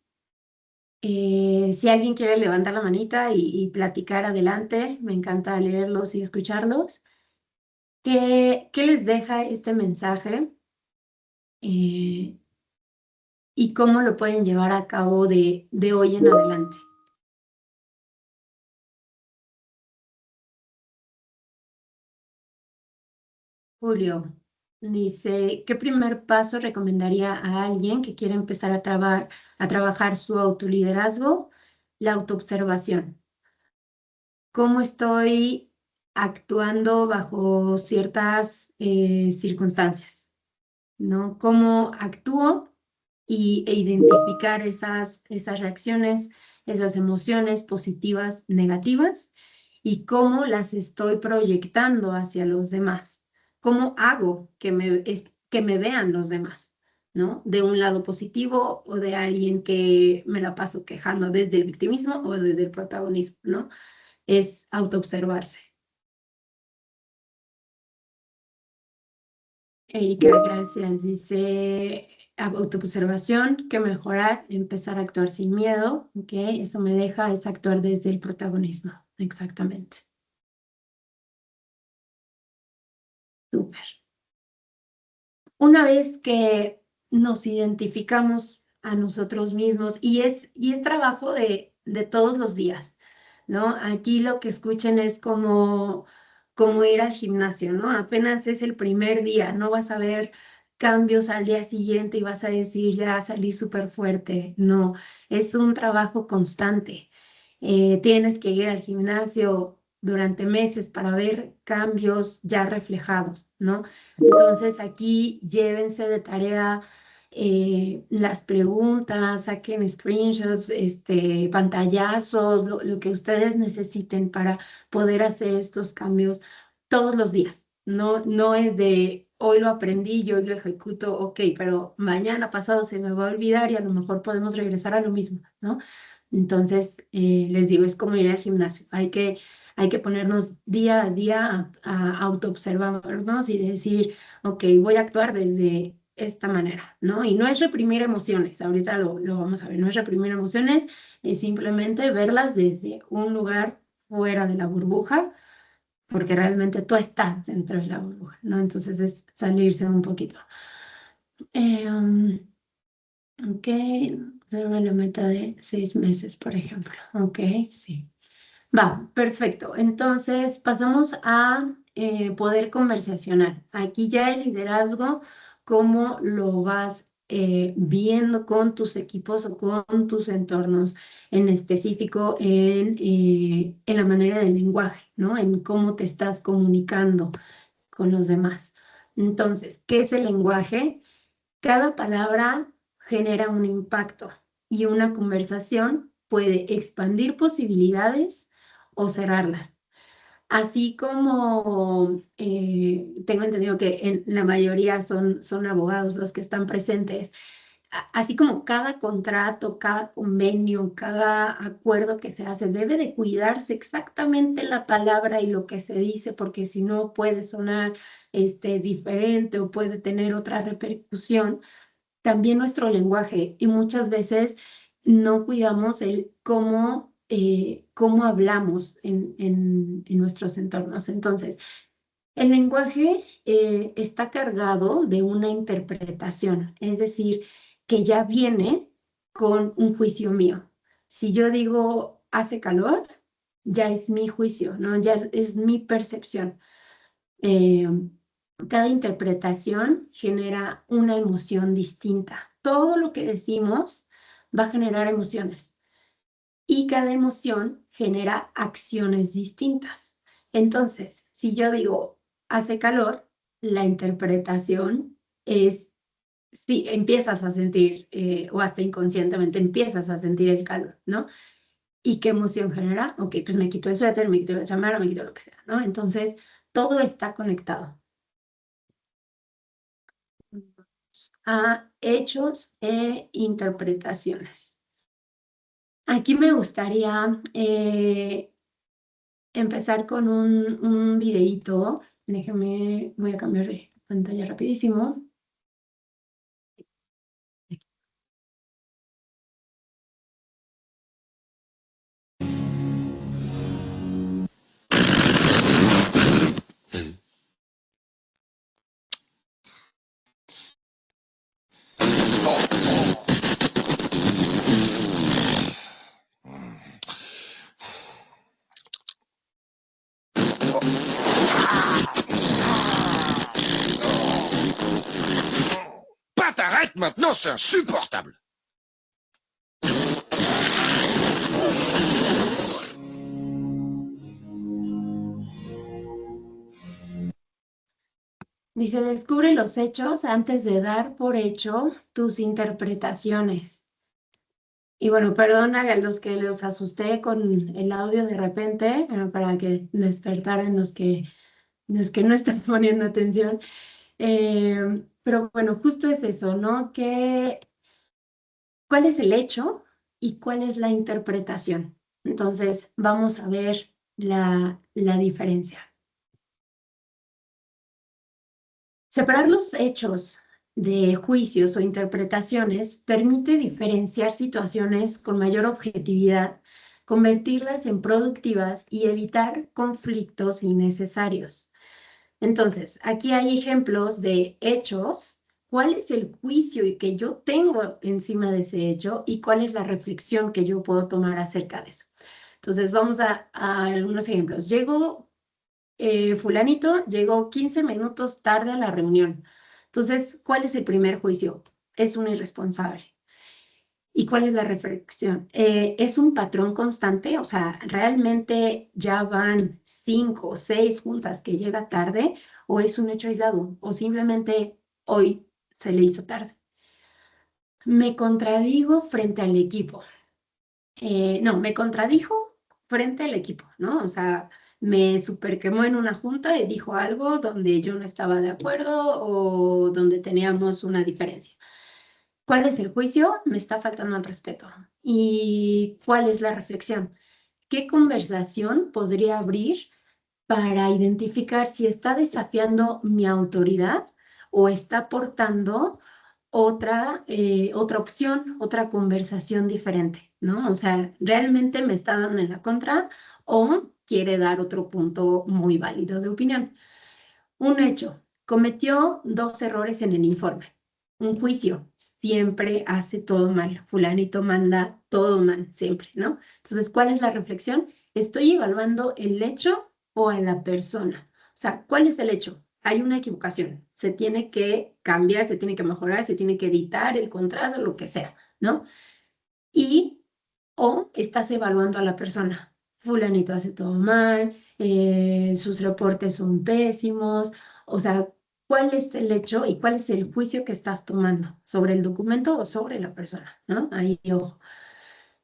Si alguien quiere levantar la manita y platicar adelante, me encanta leerlos y escucharlos. ¿Qué les deja este mensaje eh, y cómo lo pueden llevar a cabo de hoy en adelante? Julio dice, ¿qué primer paso recomendaría a alguien que quiere empezar a trabajar su autoliderazgo? La autoobservación. ¿Cómo estoy actuando bajo ciertas circunstancias? ¿No? ¿Cómo actúo e identificar esas reacciones, esas emociones positivas, negativas, y cómo las estoy proyectando hacia los demás? ¿Cómo hago que me vean los demás? ¿No? De un lado positivo o de alguien que me la paso quejando desde el victimismo o desde el protagonismo, ¿no? Es autoobservarse. Erika, gracias. Dice autoobservación, que mejorar, empezar a actuar sin miedo. Ok, eso me deja es actuar desde el protagonismo. Exactamente. Súper. Una vez que nos identificamos a nosotros mismos, y es trabajo de todos los días, ¿no? Aquí lo que escuchen es como ir al gimnasio, ¿no? Apenas es el primer día, no vas a ver cambios al día siguiente y vas a decir, ya salí súper fuerte. No, es un trabajo constante. Tienes que ir al gimnasio durante meses para ver cambios ya reflejados, ¿no? Entonces aquí llévense de tarea las preguntas, saquen screenshots, pantallazos, lo que ustedes necesiten para poder hacer estos cambios todos los días. No, no es de hoy lo aprendí, yo lo ejecuto, ok, pero mañana pasado se me va a olvidar y a lo mejor podemos regresar a lo mismo, ¿no? Entonces, les digo, es como ir al gimnasio. Hay que ponernos día a día a autoobservarnos y decir, ok, voy a actuar desde esta manera, ¿no? Y no es reprimir emociones, ahorita lo vamos a ver, no es reprimir emociones, es simplemente verlas desde un lugar fuera de la burbuja, porque realmente tú estás dentro de la burbuja, ¿no? Entonces es salirse un poquito. Ok, darme la meta de 6 meses, por ejemplo. Ok, sí. Va, perfecto. Entonces pasamos a poder conversacional. Aquí ya el liderazgo, cómo lo vas viendo con tus equipos o con tus entornos, en específico en la manera del lenguaje, ¿no? En cómo te estás comunicando con los demás. Entonces, ¿qué es el lenguaje? Cada palabra genera un impacto y una conversación puede expandir posibilidades o cerrarlas. Así como tengo entendido que en la mayoría son abogados los que están presentes, así como cada contrato, cada convenio, cada acuerdo que se hace, debe de cuidarse exactamente la palabra y lo que se dice, porque si no puede sonar diferente o puede tener otra repercusión. También nuestro lenguaje, y muchas veces no cuidamos el cómo hablamos en nuestros entornos. Entonces, el lenguaje está cargado de una interpretación, es decir, que ya viene con un juicio mío. Si yo digo hace calor, ya es mi juicio, ¿no? Ya es mi percepción. Eh, Cada interpretación genera una emoción distinta. Todo lo que decimos va a generar emociones y cada emoción genera acciones distintas. Entonces, si yo digo hace calor, la interpretación es si empiezas a sentir o hasta inconscientemente empiezas a sentir el calor, ¿no? ¿Y qué emoción genera? Ok, pues me quito el suéter, me quito la chamarra, me quito lo que sea, ¿no? Entonces, todo está conectado a hechos e interpretaciones. Aquí me gustaría empezar con un videíto. Déjeme, voy a cambiar de pantalla rapidísimo. Pas t'arrête maintenant, c'est insupportable. Dice, descubre los hechos antes de dar por hecho tus interpretaciones. Y bueno, perdona a los que los asusté con el audio de repente, para que despertaran los que no están poniendo atención. Pero bueno, justo es eso, ¿no? ¿Cuál es el hecho y cuál es la interpretación? Entonces, vamos a ver la diferencia. Separar los hechos de juicios o interpretaciones permite diferenciar situaciones con mayor objetividad, convertirlas en productivas y evitar conflictos innecesarios. Entonces, aquí hay ejemplos de hechos. ¿Cuál es el juicio que yo tengo encima de ese hecho y cuál es la reflexión que yo puedo tomar acerca de eso? Entonces, vamos a algunos ejemplos. Fulanito llegó 15 minutos tarde a la reunión. Entonces, ¿cuál es el primer juicio? Es un irresponsable. ¿Y cuál es la reflexión? ¿Es un patrón constante? O sea, ¿realmente ya van 5 o 6 juntas que llega tarde? ¿O es un hecho aislado? ¿O simplemente hoy se le hizo tarde? Me contradigo frente al equipo. No, me contradijo frente al equipo, ¿no? O sea, me superquemó en una junta y dijo algo donde yo no estaba de acuerdo o donde teníamos una diferencia. ¿Cuál es el juicio? Me está faltando el respeto. ¿Y cuál es la reflexión? ¿Qué conversación podría abrir para identificar si está desafiando mi autoridad o está aportando otra opción, otra conversación diferente, ¿no? O sea, ¿realmente me está dando en la contra o quiere dar otro punto muy válido de opinión? Un hecho, cometió 2 errores en el informe. Un juicio, siempre hace todo mal. Fulanito manda todo mal, siempre, ¿no? Entonces, ¿cuál es la reflexión? ¿Estoy evaluando el hecho o a la persona? O sea, ¿cuál es el hecho? Hay una equivocación. Se tiene que cambiar, se tiene que mejorar, se tiene que editar el contrato, lo que sea, ¿no? Y o estás evaluando a la persona. Fulanito hace todo mal, sus reportes son pésimos, o sea, cuál es el hecho y cuál es el juicio que estás tomando sobre el documento o sobre la persona, ¿no? Ahí, ojo.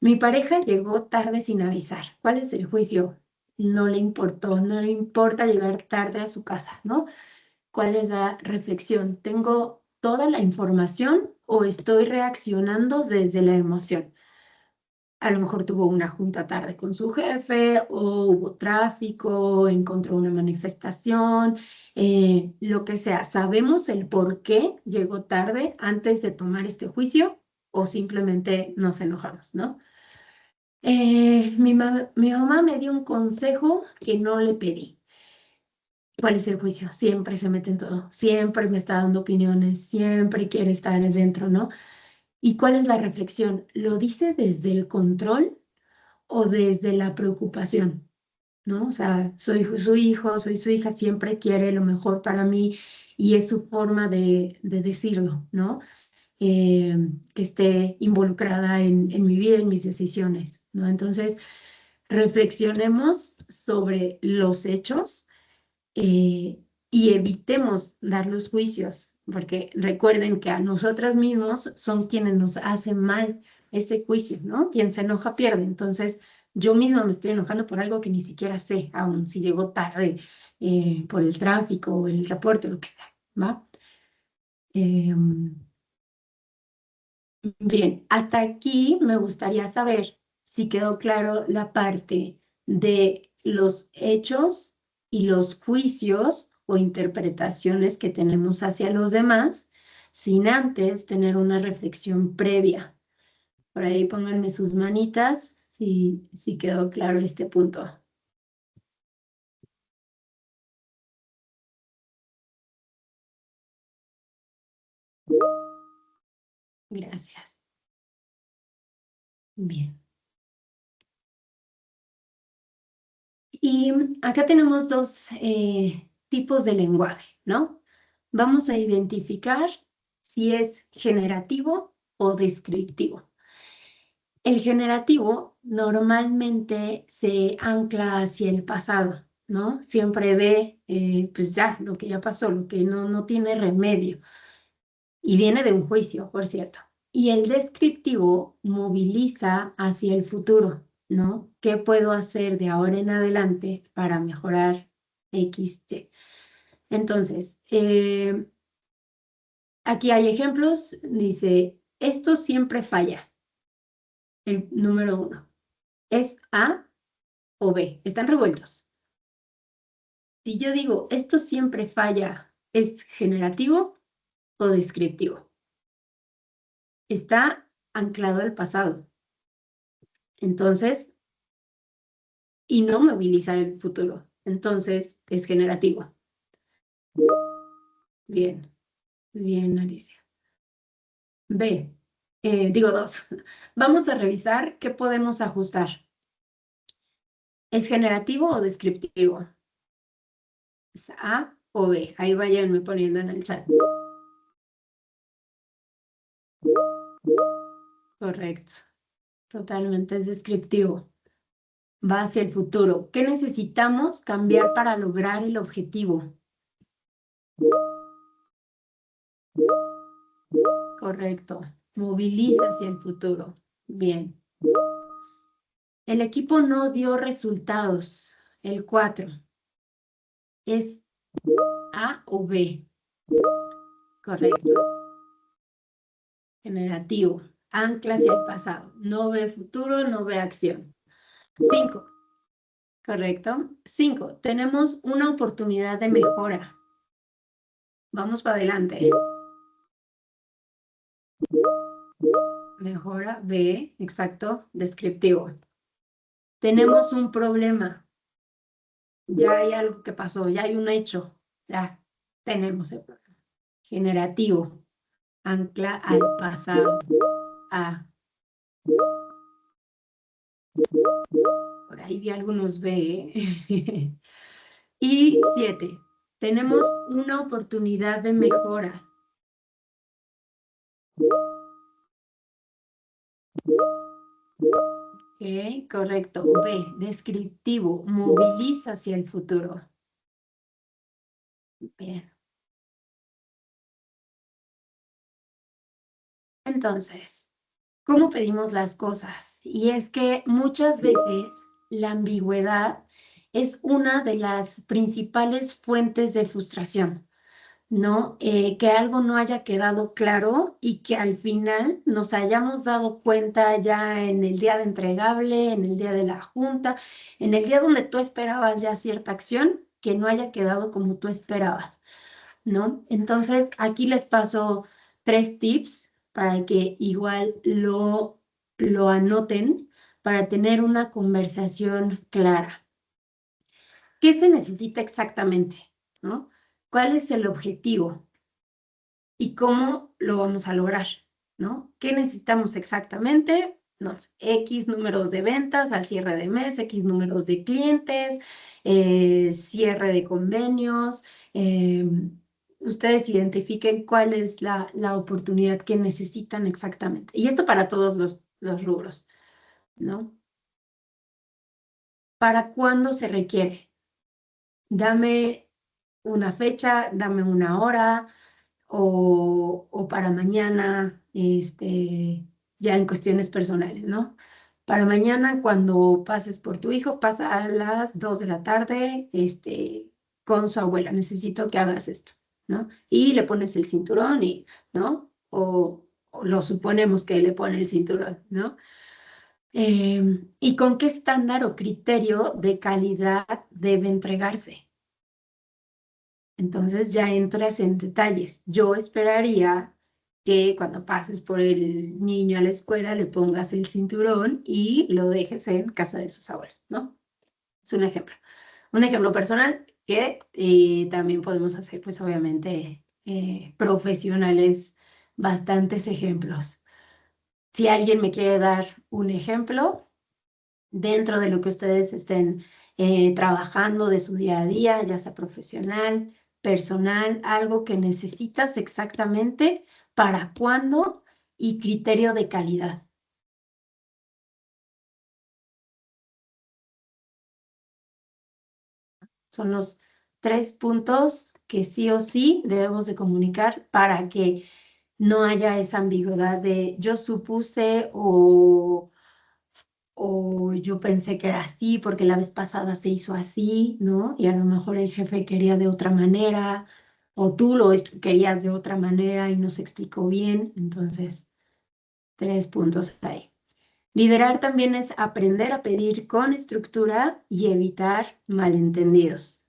Mi pareja llegó tarde sin avisar. ¿Cuál es el juicio? No le importó, no le importa llegar tarde a su casa, ¿no? ¿Cuál es la reflexión? ¿Tengo toda la información o estoy reaccionando desde la emoción? A lo mejor tuvo una junta tarde con su jefe o hubo tráfico, encontró una manifestación, lo que sea. ¿Sabemos el por qué llegó tarde antes de tomar este juicio o simplemente nos enojamos, ¿no? Mi mamá me dio un consejo que no le pedí. ¿Cuál es el juicio? Siempre se mete en todo, siempre me está dando opiniones, siempre quiere estar dentro, ¿no? ¿Y cuál es la reflexión? ¿Lo dice desde el control o desde la preocupación? ¿No? O sea, soy su hijo, soy su hija, siempre quiere lo mejor para mí y es su forma de decirlo, ¿no? Que esté involucrada en mi vida, en mis decisiones, ¿no? Entonces, reflexionemos sobre los hechos y evitemos dar los juicios, porque recuerden que a nosotras mismos son quienes nos hacen mal ese juicio, ¿no? Quien se enoja pierde. Entonces, yo misma me estoy enojando por algo que ni siquiera sé, aun si llegó tarde por el tráfico o el reporte, lo que sea, ¿va? Em, Bien, hasta aquí me gustaría saber si quedó claro la parte de los hechos y los juicios o interpretaciones que tenemos hacia los demás, sin antes tener una reflexión previa. Por ahí pónganme sus manitas si quedó claro este punto. Gracias. Bien. Y acá tenemos dos tipos de lenguaje, ¿no? Vamos a identificar si es generativo o descriptivo. El generativo normalmente se ancla hacia el pasado, ¿no? Siempre ve, pues ya, lo que ya pasó, lo que no tiene remedio. Y viene de un juicio, por cierto. Y el descriptivo moviliza hacia el futuro, ¿no? ¿Qué puedo hacer de ahora en adelante para mejorar X, Y? Entonces, aquí hay ejemplos. Dice, esto siempre falla. El número 1. ¿Es A o B? Están revueltos. Si yo digo, esto siempre falla, ¿es generativo o descriptivo? Está anclado al pasado. Entonces, y no movilizar el futuro. Entonces, es generativo. Bien, bien, Alicia. B, digo 2. Vamos a revisar qué podemos ajustar. ¿Es generativo o descriptivo? ¿Es A o B? Ahí váyanme poniendo en el chat. Correcto. Totalmente es descriptivo. Va hacia el futuro. ¿Qué necesitamos cambiar para lograr el objetivo? Correcto. Moviliza hacia el futuro. Bien. El equipo no dio resultados. El 4. ¿Es A o B? Correcto. Generativo. Ancla hacia el pasado. No ve futuro, no ve acción. 5. Correcto. 5. Tenemos una oportunidad de mejora. Vamos para adelante. Mejora, B, exacto, descriptivo. Tenemos un problema. Ya hay algo que pasó, ya hay un hecho. Ya tenemos el problema. Generativo. Ancla al pasado. A. Por ahí vi algunos B. Y 7. Tenemos una oportunidad de mejora. Ok, correcto. B, descriptivo, moviliza hacia el futuro. Bien. Entonces, ¿cómo pedimos las cosas? Y es que muchas veces la ambigüedad es una de las principales fuentes de frustración, ¿no? Que algo no haya quedado claro y que al final nos hayamos dado cuenta ya en el día de entregable, en el día de la junta, en el día donde tú esperabas ya cierta acción, que no haya quedado como tú esperabas, ¿no? Entonces, aquí les paso 3 tips para que igual lo anoten para tener una conversación clara. ¿Qué se necesita exactamente? ¿No? ¿Cuál es el objetivo? ¿Y cómo lo vamos a lograr? ¿No? ¿Qué necesitamos exactamente? No sé, X números de ventas al cierre de mes, X números de clientes, cierre de convenios. Ustedes identifiquen cuál es la oportunidad que necesitan exactamente. Y esto para todos los rubros, ¿no? ¿Para cuándo se requiere? Dame una fecha, dame una hora, o para mañana, ya en cuestiones personales, ¿no? Para mañana, cuando pases por tu hijo, pasa a las 2 de la tarde, con su abuela. Necesito que hagas esto, ¿no? Y le pones el cinturón y, ¿no? O lo suponemos que le pone el cinturón, ¿no? ¿Y con qué estándar o criterio de calidad debe entregarse? Entonces ya entras en detalles. Yo esperaría que cuando pases por el niño a la escuela le pongas el cinturón y lo dejes en casa de sus abuelos, ¿no? Es un ejemplo. Un ejemplo personal que también podemos hacer, pues obviamente, profesionales, bastantes ejemplos. Si alguien me quiere dar un ejemplo dentro de lo que ustedes estén trabajando de su día a día, ya sea profesional, personal, algo que necesitas exactamente, para cuándo y criterio de calidad. Son los 3 puntos que sí o sí debemos de comunicar para que no haya esa ambigüedad de yo supuse o yo pensé que era así porque la vez pasada se hizo así, ¿no? Y a lo mejor el jefe quería de otra manera, o tú querías de otra manera y no se explicó bien. Entonces, 3 puntos ahí. Liderar también es aprender a pedir con estructura y evitar malentendidos.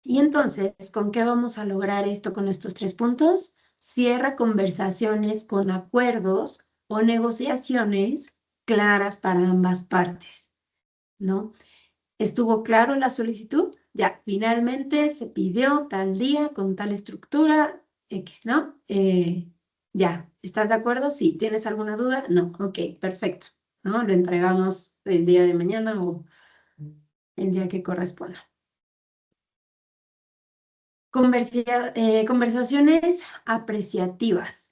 Y entonces, ¿con qué vamos a lograr esto con estos 3 puntos? Cierra conversaciones con acuerdos o negociaciones claras para ambas partes, ¿no? ¿Estuvo claro la solicitud? Ya, finalmente se pidió tal día con tal estructura, X, ¿no? Ya, ¿estás de acuerdo? Sí. ¿Tienes alguna duda? No. Ok, perfecto, ¿no? Lo entregamos el día de mañana o el día que corresponda. Conversaciones apreciativas.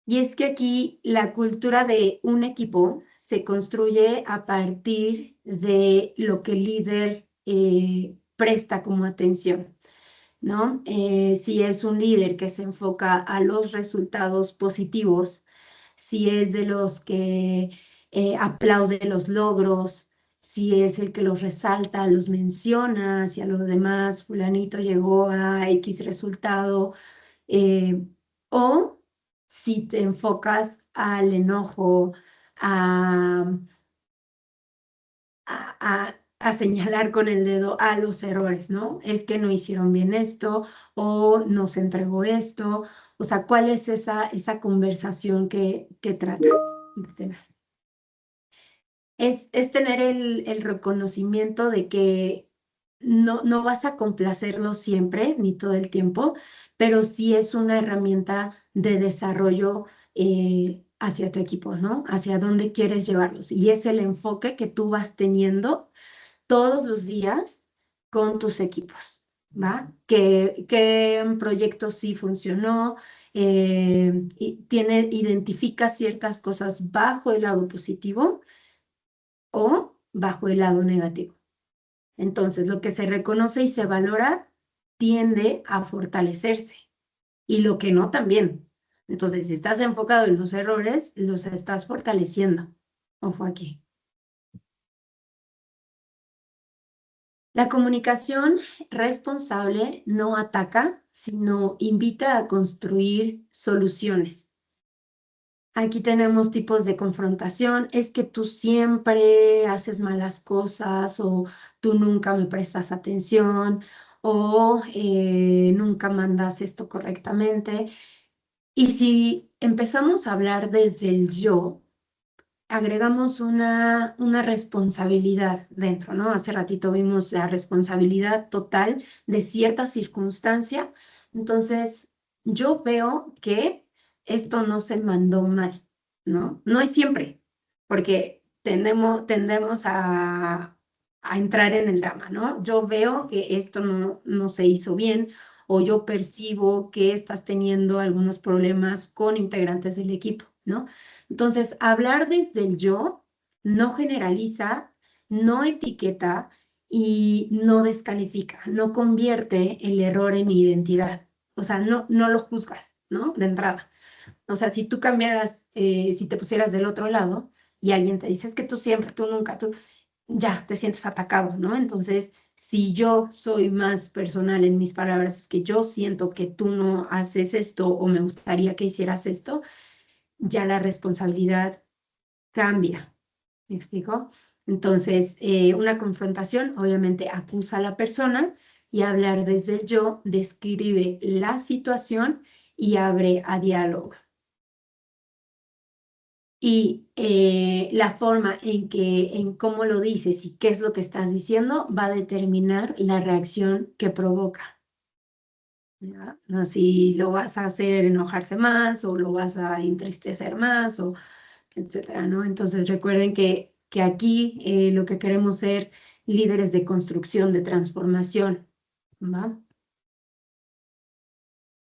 Y es que aquí la cultura de un equipo se construye a partir de lo que el líder presta como atención, ¿no? Si es un líder que se enfoca a los resultados positivos, si es de los que aplaude los logros, si es el que los resalta, los menciona, si a los demás fulanito llegó a X resultado, eh, o si te enfocas al enojo, a, a señalar con el dedo a los errores, ¿no? Es que no hicieron bien esto o no se entregó esto. O sea, ¿cuál es esa conversación que tratas de tener? Es tener el reconocimiento de que no vas a complacerlos siempre ni todo el tiempo, pero sí es una herramienta de desarrollo hacia tu equipo, ¿no? Hacia dónde quieres llevarlos. Y es el enfoque que tú vas teniendo todos los días con tus equipos, ¿va? ¿Qué proyecto sí funcionó? Identifica ciertas cosas bajo el lado positivo o bajo el lado negativo. Entonces, lo que se reconoce y se valora tiende a fortalecerse, y lo que no también. Entonces, si estás enfocado en los errores, los estás fortaleciendo. Ojo aquí. La comunicación responsable no ataca, sino invita a construir soluciones. Aquí tenemos tipos de confrontación. Es que tú siempre haces malas cosas o tú nunca me prestas atención o nunca mandas esto correctamente. Y si empezamos a hablar desde el yo, agregamos una responsabilidad dentro, ¿no? Hace ratito vimos la responsabilidad total de cierta circunstancia. Entonces, yo veo que esto no se mandó mal, ¿no? No es siempre, porque tendemos a entrar en el drama, ¿no? Yo veo que esto no se hizo bien o yo percibo que estás teniendo algunos problemas con integrantes del equipo, ¿no? Entonces, hablar desde el yo no generaliza, no etiqueta y no descalifica, no convierte el error en identidad. O sea, no lo juzgas, ¿no? De entrada. O sea, si tú cambiaras, si te pusieras del otro lado y alguien te dice, es que tú siempre, tú nunca, tú, ya te sientes atacado, ¿no? Entonces, si yo soy más personal en mis palabras, es que yo siento que tú no haces esto o me gustaría que hicieras esto, ya la responsabilidad cambia. ¿Me explico? Entonces, una confrontación obviamente acusa a la persona y hablar desde el yo describe la situación y abre a diálogo. Y la forma en cómo lo dices y qué es lo que estás diciendo va a determinar la reacción que provoca. ¿Ya? No, si lo vas a hacer enojarse más o lo vas a entristecer más o etcétera, ¿no? Entonces recuerden que aquí lo que queremos ser líderes de construcción, de transformación, ¿va?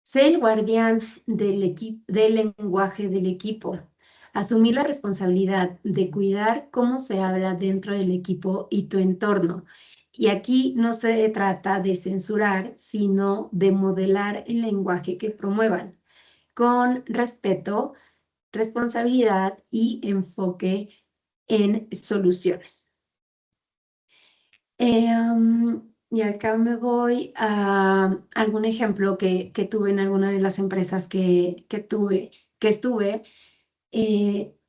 Sé el guardián del lenguaje del equipo. Asumir la responsabilidad de cuidar cómo se habla dentro del equipo y tu entorno. Y aquí no se trata de censurar, sino de modelar el lenguaje que promuevan, con respeto, responsabilidad y enfoque en soluciones. Y acá me voy a algún ejemplo que tuve en alguna de las empresas que estuve,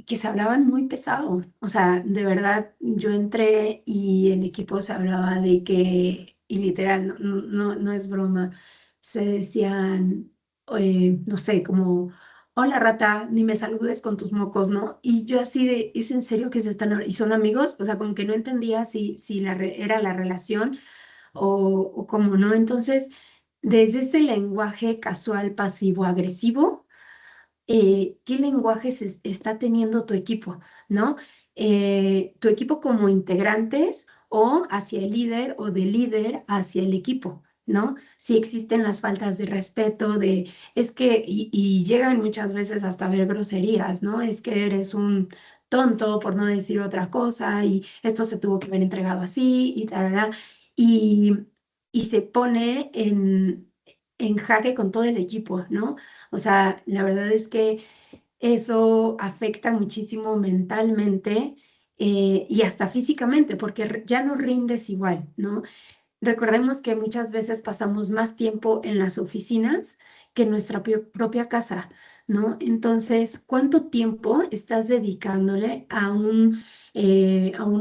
que se hablaban muy pesado. O sea, de verdad, yo entré y el equipo se hablaba de que, y literal, no es broma, se decían, no sé, como, hola rata, ni me saludes con tus mocos, ¿no? Y yo así de, ¿es en serio que se están, y son amigos? O sea, como que no entendía si era la relación o cómo, ¿no? Entonces, desde ese lenguaje casual, pasivo, agresivo, qué lenguaje está teniendo tu equipo, ¿no? Tu equipo como integrantes o hacia el líder o del líder hacia el equipo, ¿no? Si existen las faltas de respeto, es que, y llegan muchas veces hasta ver groserías, ¿no? Es que eres un tonto, por no decir otra cosa, y esto se tuvo que haber entregado así, y tal, y, y se pone en jaque con todo el equipo, ¿no? O sea, la verdad es que eso afecta muchísimo mentalmente y hasta físicamente, porque ya no rindes igual, ¿no? Recordemos que muchas veces pasamos más tiempo en las oficinas que en nuestra propia casa, ¿no? Entonces, ¿cuánto tiempo estás dedicándole a un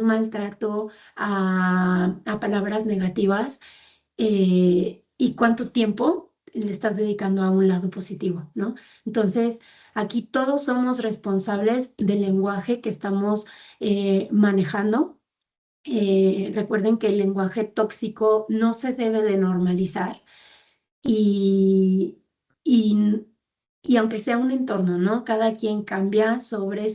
maltrato, a palabras negativas? Y cuánto tiempo le estás dedicando a un lado positivo, ¿no? Entonces, aquí todos somos responsables del lenguaje que estamos manejando. Recuerden que el lenguaje tóxico no se debe de normalizar y, y, y aunque sea un entorno, ¿no? Cada quien cambia sobre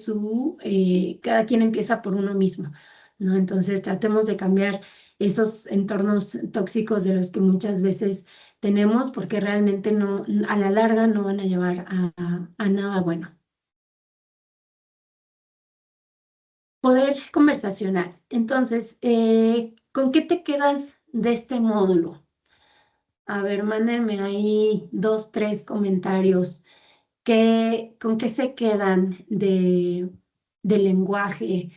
cada quien empieza por uno mismo, ¿no? Entonces tratemos de cambiar esos entornos tóxicos de los que muchas veces tenemos porque realmente no, a la larga no van a llevar a nada bueno. Poder conversacional. Entonces, ¿con qué te quedas de este módulo? A ver, mándenme ahí 2, 3 comentarios. ¿Con qué se quedan del lenguaje,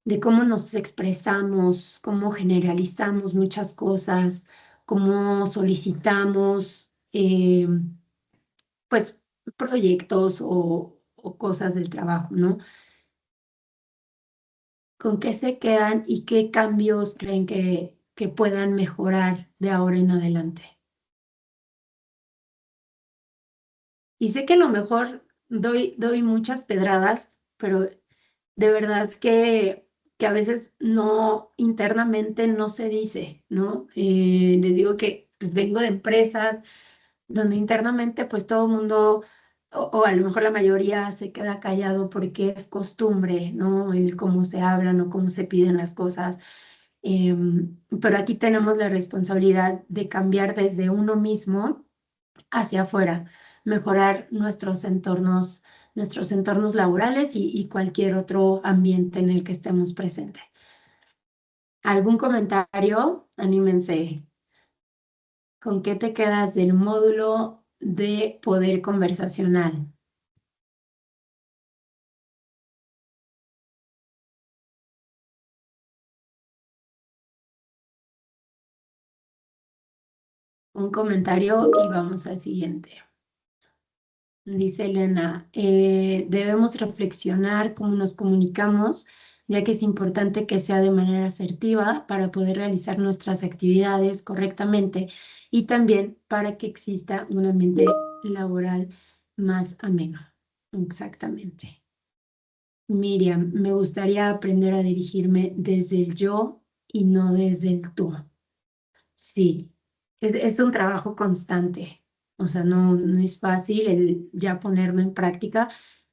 de cómo nos expresamos, cómo generalizamos muchas cosas, cómo solicitamos, pues, proyectos o cosas del trabajo, ¿no? ¿Con qué se quedan y qué cambios creen que puedan mejorar de ahora en adelante? Y sé que a lo mejor doy muchas pedradas, pero de verdad que a veces no, internamente no se dice, ¿no? Les digo que pues, vengo de empresas donde internamente pues todo el mundo, o a lo mejor la mayoría se queda callado porque es costumbre, ¿no? El cómo se hablan o cómo se piden las cosas. Pero aquí tenemos la responsabilidad de cambiar desde uno mismo hacia afuera, mejorar nuestros entornos laborales y cualquier otro ambiente en el que estemos presentes. ¿Algún comentario? Anímense. ¿Con qué te quedas del módulo de poder conversacional? Un comentario y vamos al siguiente. Dice Elena, debemos reflexionar cómo nos comunicamos, ya que es importante que sea de manera asertiva para poder realizar nuestras actividades correctamente y también para que exista un ambiente laboral más ameno. Exactamente. Miriam, me gustaría aprender a dirigirme desde el yo y no desde el tú. Sí, es un trabajo constante. O sea, no es fácil el ya ponerlo en práctica,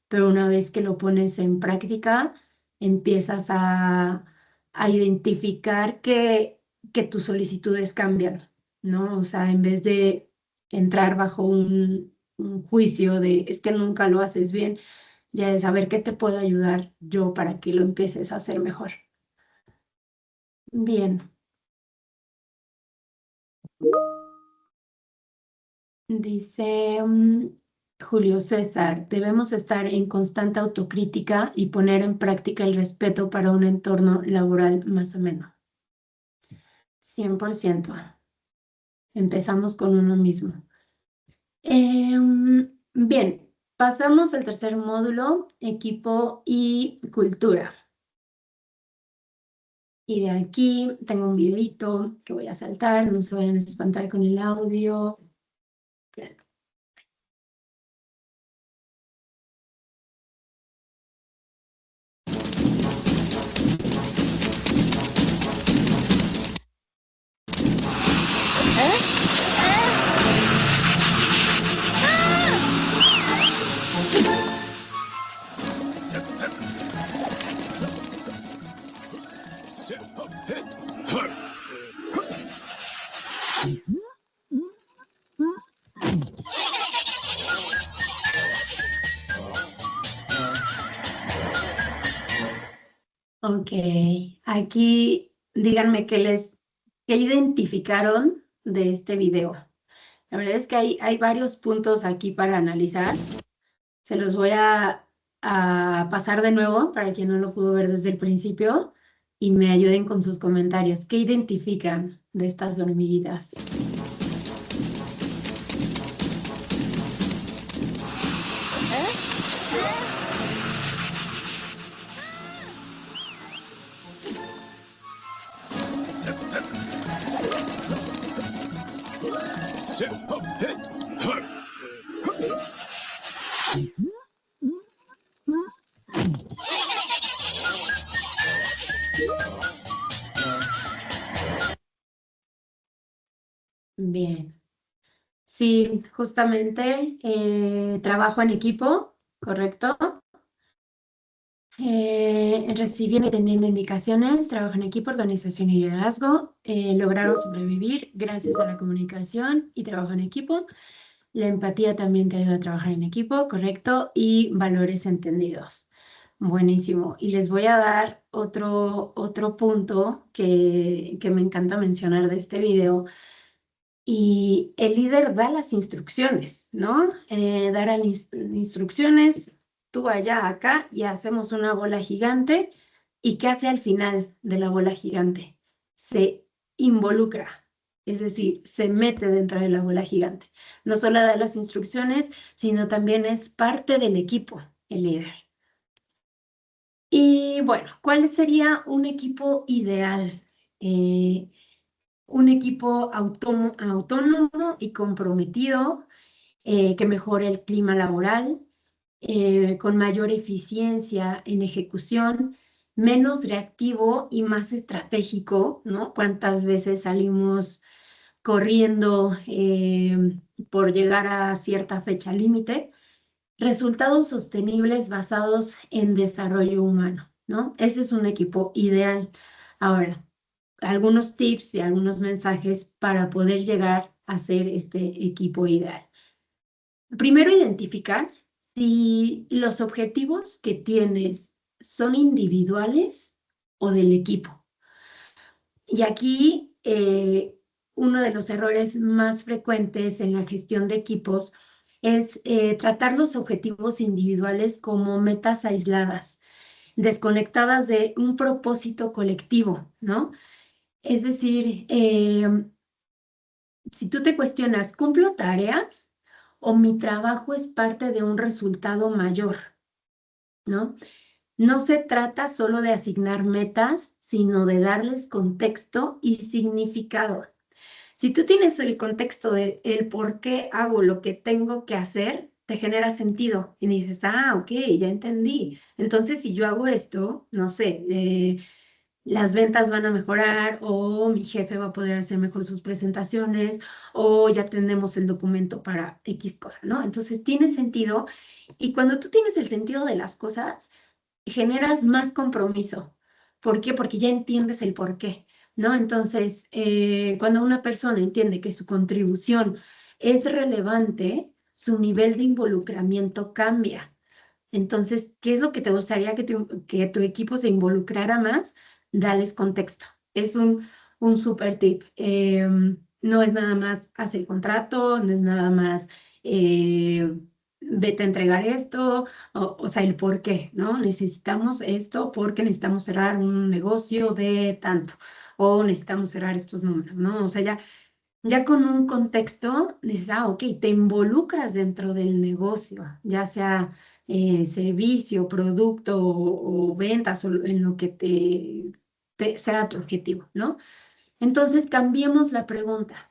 pero una vez que lo pones en práctica, empiezas a identificar que tus solicitudes cambian, ¿no? O sea, en vez de entrar bajo un juicio de es que nunca lo haces bien, ya es saber qué te puedo ayudar yo para que lo empieces a hacer mejor. Bien. Dice Julio César, debemos estar en constante autocrítica y poner en práctica el respeto para un entorno laboral más ameno. 100%. Empezamos con uno mismo. Bien, pasamos al tercer módulo, equipo y cultura. Y de aquí tengo un videito que voy a saltar, no se vayan a espantar con el audio. Bien. Ok, aquí díganme qué identificaron de este video. La verdad es que hay varios puntos aquí para analizar. Se los voy a pasar de nuevo para quien no lo pudo ver desde el principio y me ayuden con sus comentarios. ¿Qué identifican de estas hormiguitas? Bien. Sí, justamente trabajo en equipo, ¿correcto? Recibiendo y atendiendo indicaciones, trabajo en equipo, organización y liderazgo. Lograron sobrevivir gracias a la comunicación y trabajo en equipo. La empatía también te ayuda a trabajar en equipo, correcto. Y valores entendidos. Buenísimo. Y les voy a dar otro punto que me encanta mencionar de este video. Y el líder da las instrucciones, ¿no? Darán instrucciones, tú allá, acá, y hacemos una bola gigante. ¿Y qué hace al final de la bola gigante? Se involucra, es decir, se mete dentro de la bola gigante. No solo da las instrucciones, sino también es parte del equipo, el líder. Y bueno, ¿cuál sería un equipo ideal? Un equipo autónomo y comprometido, que mejore el clima laboral, con mayor eficiencia en ejecución, menos reactivo y más estratégico, ¿no? ¿Cuántas veces salimos corriendo por llegar a cierta fecha límite? Resultados sostenibles basados en desarrollo humano, ¿no? Ese es un equipo ideal. Ahora, algunos tips y algunos mensajes para poder llegar a ser este equipo ideal. Primero, identificar si los objetivos que tienes son individuales o del equipo. Y aquí uno de los errores más frecuentes en la gestión de equipos es tratar los objetivos individuales como metas aisladas, desconectadas de un propósito colectivo, ¿no? Es decir, si tú te cuestionas, ¿cumplo tareas o mi trabajo es parte de un resultado mayor? ¿No? No se trata solo de asignar metas, sino de darles contexto y significado. Si tú tienes el contexto de el por qué hago lo que tengo que hacer, te genera sentido y dices, ah, ok, ya entendí. Entonces, si yo hago esto, no sé, las ventas van a mejorar o mi jefe va a poder hacer mejor sus presentaciones o ya tenemos el documento para X cosa, ¿no? Entonces tiene sentido y cuando tú tienes el sentido de las cosas, generas más compromiso. ¿Por qué? Porque ya entiendes el por qué, ¿no? Entonces, cuando una persona entiende que su contribución es relevante, su nivel de involucramiento cambia. Entonces, ¿qué es lo que te gustaría que tu equipo se involucrara más? Dales contexto. Es un súper tip. No es nada más hacer el contrato, no es nada más vete a entregar esto, o sea, el por qué, ¿no? Necesitamos esto porque necesitamos cerrar un negocio de tanto, o necesitamos cerrar estos números, ¿no? O sea, ya con un contexto, dices, ah, ok, te involucras dentro del negocio, ya sea servicio, producto o ventas o en lo que sea tu objetivo, ¿no? Entonces, cambiemos la pregunta.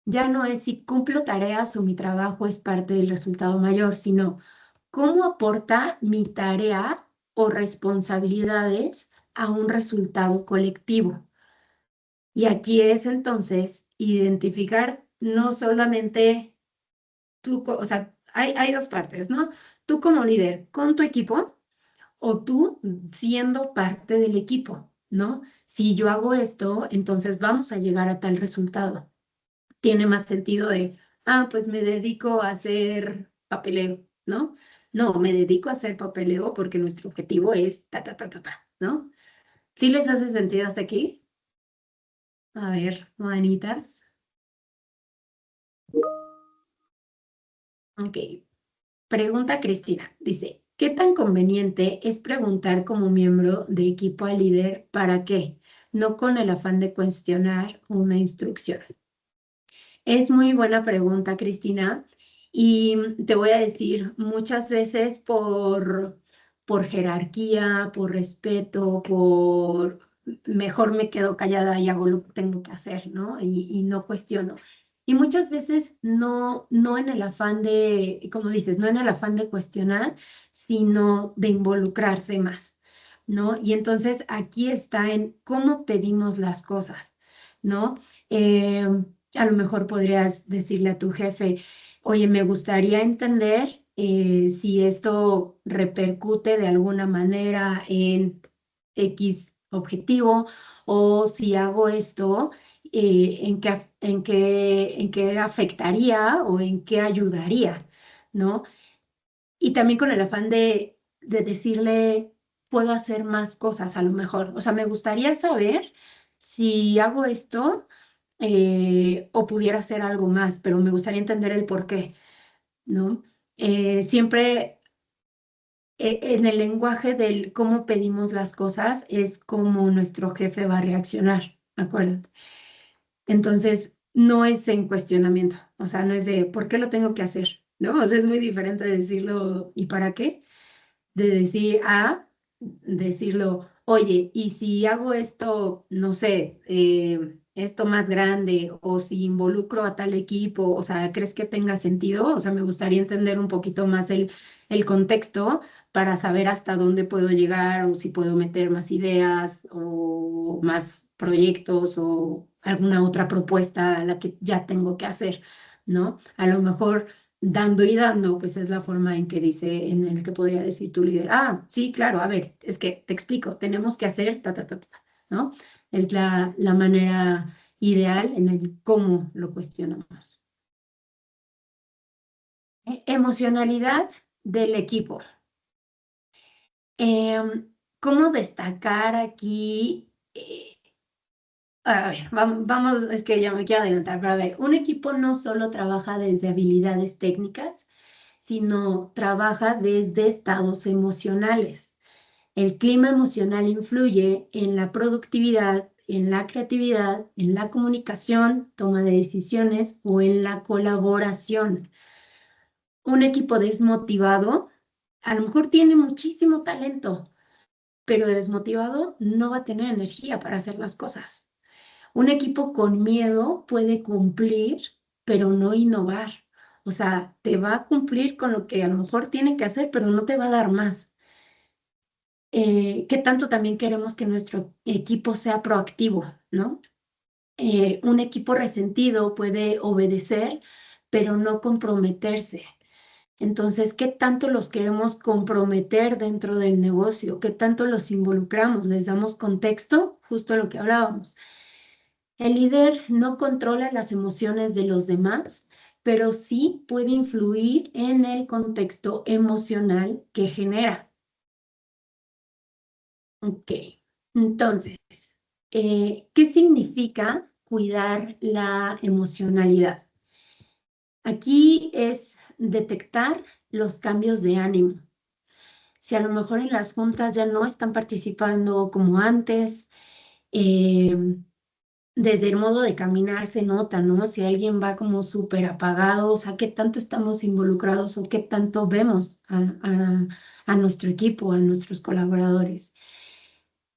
Ya no es si cumplo tareas o mi trabajo es parte del resultado mayor, sino cómo aporta mi tarea o responsabilidades a un resultado colectivo. Y aquí es entonces identificar no solamente tú, o sea, hay dos partes, ¿no? Tú como líder con tu equipo o tú siendo parte del equipo, ¿no? Si yo hago esto, entonces vamos a llegar a tal resultado. Tiene más sentido de, ah, pues me dedico a hacer papeleo, ¿no? No, me dedico a hacer papeleo porque nuestro objetivo es ta, ta, ta, ta, ta, ¿no? ¿Sí les hace sentido hasta aquí? A ver, manitas. Ok. Pregunta Cristina. Dice, ¿qué tan conveniente es preguntar como miembro de equipo al líder para qué? No con el afán de cuestionar una instrucción. Es muy buena pregunta, Cristina. Y te voy a decir, muchas veces por jerarquía, por respeto, por mejor me quedo callada y hago lo que tengo que hacer, ¿no? Y no cuestiono. Y muchas veces no en el afán de, como dices, no en el afán de cuestionar, sino de involucrarse más, ¿no? Y entonces aquí está en cómo pedimos las cosas, ¿no? A lo mejor podrías decirle a tu jefe, oye, me gustaría entender si esto repercute de alguna manera en X objetivo o si hago esto, en qué afectaría o en qué ayudaría, ¿no? Y también con el afán de decirle, puedo hacer más cosas a lo mejor. O sea, me gustaría saber si hago esto o pudiera ser algo más, pero me gustaría entender el por qué, ¿no? Siempre en el lenguaje del cómo pedimos las cosas es como nuestro jefe va a reaccionar, acuérdate. Entonces, no es en cuestionamiento, o sea, no es de ¿por qué lo tengo que hacer? ¿No? O sea, es muy diferente de decirlo ¿y para qué? De decir decirlo, oye, y si hago esto, no sé, esto más grande, o si involucro a tal equipo, o sea, ¿crees que tenga sentido? O sea, me gustaría entender un poquito más el contexto para saber hasta dónde puedo llegar, o si puedo meter más ideas, o más proyectos, o alguna otra propuesta a la que ya tengo que hacer, ¿no? A lo mejor dando y dando, pues es la forma en que dice, en el que podría decir tu líder, sí, claro, a ver, es que te explico, tenemos que hacer ¿no? Es la manera ideal en el cómo lo cuestionamos. Emocionalidad del equipo. ¿Cómo destacar aquí? A ver, vamos, es que ya me quiero adelantar, pero a ver, un equipo no solo trabaja desde habilidades técnicas, sino trabaja desde estados emocionales. El clima emocional influye en la productividad, en la creatividad, en la comunicación, toma de decisiones o en la colaboración. Un equipo desmotivado a lo mejor tiene muchísimo talento, pero desmotivado no va a tener energía para hacer las cosas. Un equipo con miedo puede cumplir, pero no innovar. O sea, te va a cumplir con lo que a lo mejor tiene que hacer, pero no te va a dar más. ¿Qué tanto también queremos que nuestro equipo sea proactivo, ¿no? Un equipo resentido puede obedecer, pero no comprometerse. Entonces, ¿qué tanto los queremos comprometer dentro del negocio? ¿Qué tanto los involucramos? ¿Les damos contexto? Justo lo que hablábamos. El líder no controla las emociones de los demás, pero sí puede influir en el contexto emocional que genera. Ok, entonces, ¿qué significa cuidar la emocionalidad? Aquí es detectar los cambios de ánimo. Si a lo mejor en las juntas ya no están participando como antes, eh, desde el modo de caminar se nota, ¿no? Si alguien va como súper apagado, o sea, qué tanto estamos involucrados o qué tanto vemos a nuestro equipo, a nuestros colaboradores.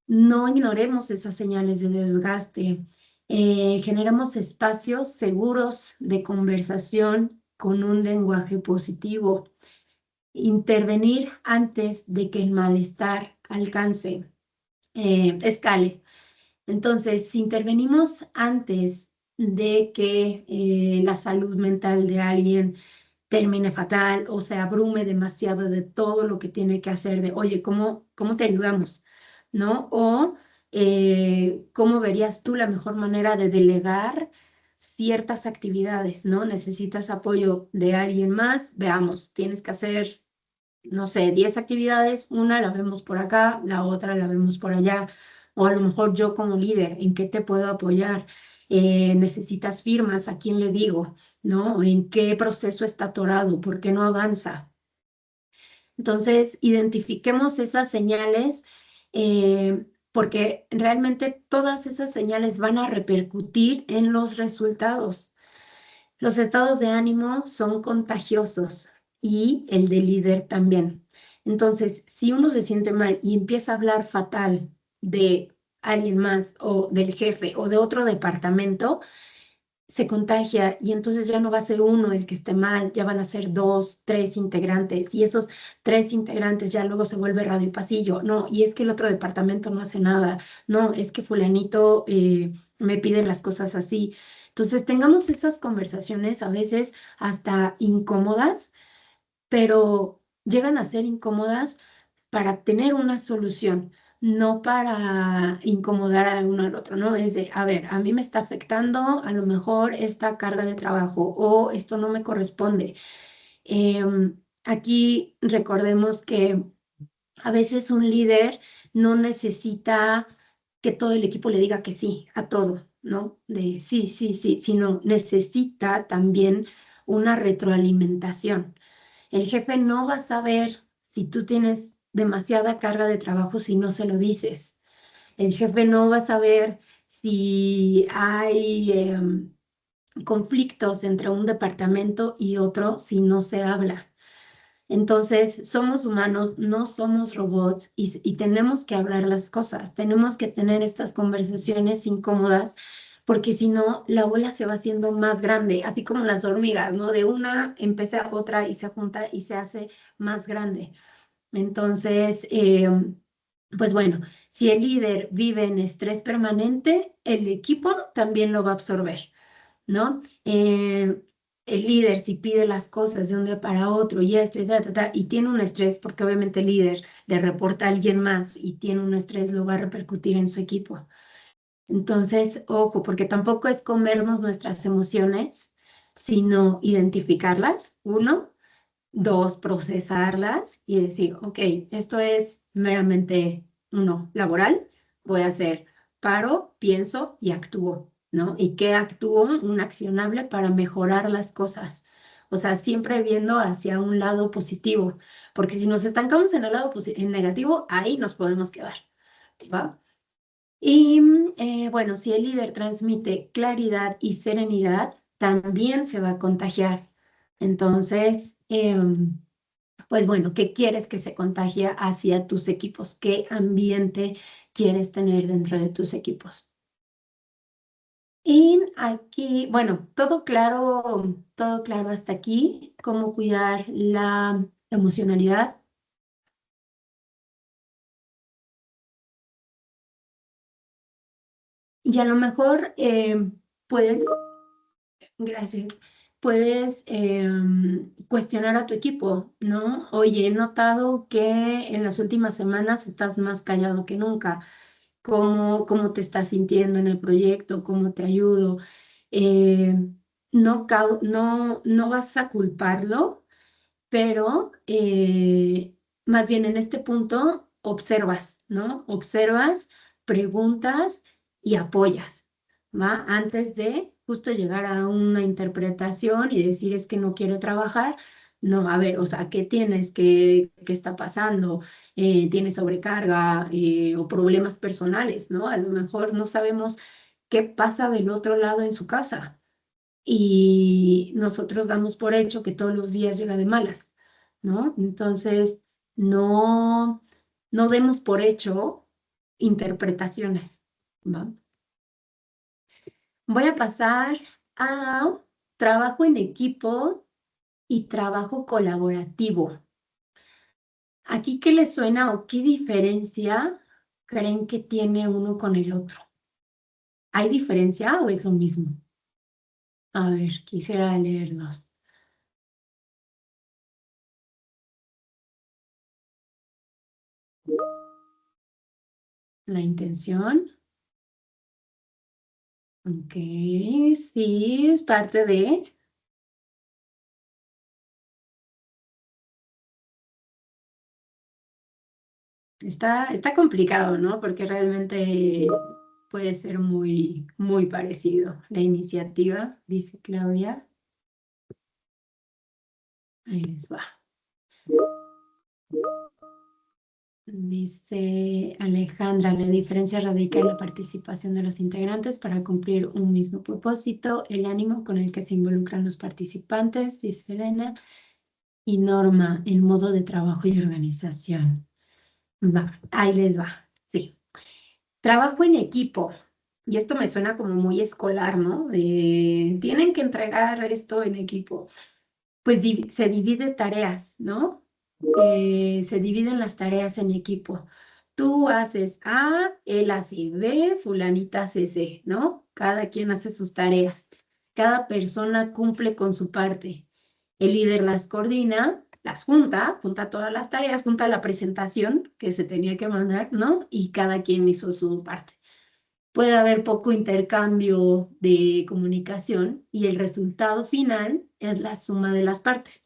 No ignoremos esas señales de desgaste. Generemos espacios seguros de conversación con un lenguaje positivo. Intervenir antes de que el malestar escale. Entonces, si intervenimos antes de que la salud mental de alguien termine fatal o se abrume demasiado de todo lo que tiene que hacer, de, oye, ¿cómo te ayudamos? ¿No? O ¿cómo verías tú la mejor manera de delegar ciertas actividades? ¿No? Necesitas apoyo de alguien más, veamos, tienes que hacer, no sé, 10 actividades, una la vemos por acá, la otra la vemos por allá, o a lo mejor yo como líder, ¿en qué te puedo apoyar? ¿Necesitas firmas? ¿A quién le digo? ¿No? ¿En qué proceso está atorado? ¿Por qué no avanza? Entonces, identifiquemos esas señales porque realmente todas esas señales van a repercutir en los resultados. Los estados de ánimo son contagiosos y el del líder también. Entonces, si uno se siente mal y empieza a hablar fatal de alguien más o del jefe o de otro departamento, se contagia y entonces ya no va a ser uno el que esté mal, ya van a ser dos, tres integrantes y esos tres integrantes ya luego se vuelve radio y pasillo. No, y es que el otro departamento no hace nada. No, es que fulanito me pide las cosas así. Entonces tengamos esas conversaciones a veces hasta incómodas, pero llegan a ser incómodas para tener una solución, no para incomodar a uno al otro, ¿no? Es de, a ver, a mí me está afectando a lo mejor esta carga de trabajo o esto no me corresponde. Aquí recordemos que a veces un líder no necesita que todo el equipo le diga que sí a todo, ¿no? De sí, sí, sí, sino necesita también una retroalimentación. El jefe no va a saber si tú tienes demasiada carga de trabajo si no se lo dices. El jefe no va a saber si hay conflictos entre un departamento y otro si no se habla. Entonces, somos humanos, no somos robots y tenemos que hablar las cosas, tenemos que tener estas conversaciones incómodas, porque si no, la bola se va haciendo más grande, así como las hormigas, ¿no? De una empieza otra y se junta y se hace más grande. Entonces, pues bueno, si el líder vive en estrés permanente, el equipo también lo va a absorber, ¿no? El líder, si pide las cosas de un día para otro y esto y y tiene un estrés, porque obviamente el líder le reporta a alguien más y tiene un estrés, lo va a repercutir en su equipo. Entonces, ojo, porque tampoco es comernos nuestras emociones, sino identificarlas, uno, dos, procesarlas y decir, ok, esto es meramente, uno, laboral, voy a hacer paro, pienso y actúo, ¿no? ¿Y qué actúo? Un accionable para mejorar las cosas. O sea, siempre viendo hacia un lado positivo, porque si nos estancamos en el lado en negativo, ahí nos podemos quedar, ¿va? Y bueno, si el líder transmite claridad y serenidad, también se va a contagiar. Entonces, pues bueno, ¿qué quieres que se contagie hacia tus equipos? ¿Qué ambiente quieres tener dentro de tus equipos? Y aquí, bueno, todo claro hasta aquí, cómo cuidar la emocionalidad. Y a lo mejor puedes, gracias, puedes cuestionar a tu equipo, ¿no? Oye, he notado que en las últimas semanas estás más callado que nunca. Cómo te estás sintiendo en el proyecto, cómo te ayudo. Eh, no vas a culparlo, pero más bien en este punto observas, ¿no? Observas, preguntas y apoyas, ¿va? Antes de justo llegar a una interpretación y decir es que no quiero trabajar. No, a ver, o sea, ¿qué tienes? ¿Qué está pasando? ¿Tienes sobrecarga o problemas personales, ¿no? A lo mejor no sabemos qué pasa del otro lado en su casa y nosotros damos por hecho que todos los días llega de malas, ¿no? Entonces, no, no demos por hecho interpretaciones, ¿va? Voy a pasar a trabajo en equipo y trabajo colaborativo. ¿Aquí qué les suena o qué diferencia creen que tiene uno con el otro? ¿Hay diferencia o es lo mismo? A ver, quisiera leerlos. La intención. Ok, sí, es parte de. Está complicado, ¿no? Porque realmente puede ser muy, muy parecido. La iniciativa, dice Claudia. Ahí les va. Dice Alejandra, la diferencia radica en la participación de los integrantes para cumplir un mismo propósito, el ánimo con el que se involucran los participantes, dice Elena, y Norma, el modo de trabajo y organización. Va, ahí les va. Sí. Trabajo en equipo. Y esto me suena como muy escolar, ¿no? Tienen que entregar esto en equipo. Pues se divide tareas, ¿no? Se dividen las tareas en equipo. Tú haces A, él hace B, fulanita hace C, ¿no? Cada quien hace sus tareas. Cada persona cumple con su parte. El líder las coordina, las junta todas las tareas, junta la presentación que se tenía que mandar, ¿no? Y cada quien hizo su parte. Puede haber poco intercambio de comunicación y el resultado final es la suma de las partes.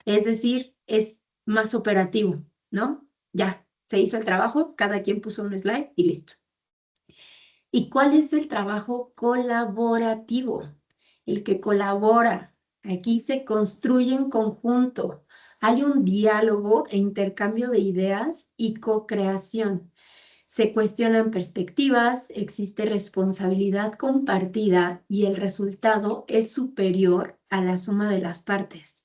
Es decir, es más operativo, ¿no? Ya, se hizo el trabajo, cada quien puso un slide y listo. ¿Y cuál es el trabajo colaborativo? El que colabora. Aquí se construye en conjunto. Hay un diálogo e intercambio de ideas y co-creación. Se cuestionan perspectivas, existe responsabilidad compartida y el resultado es superior a la suma de las partes.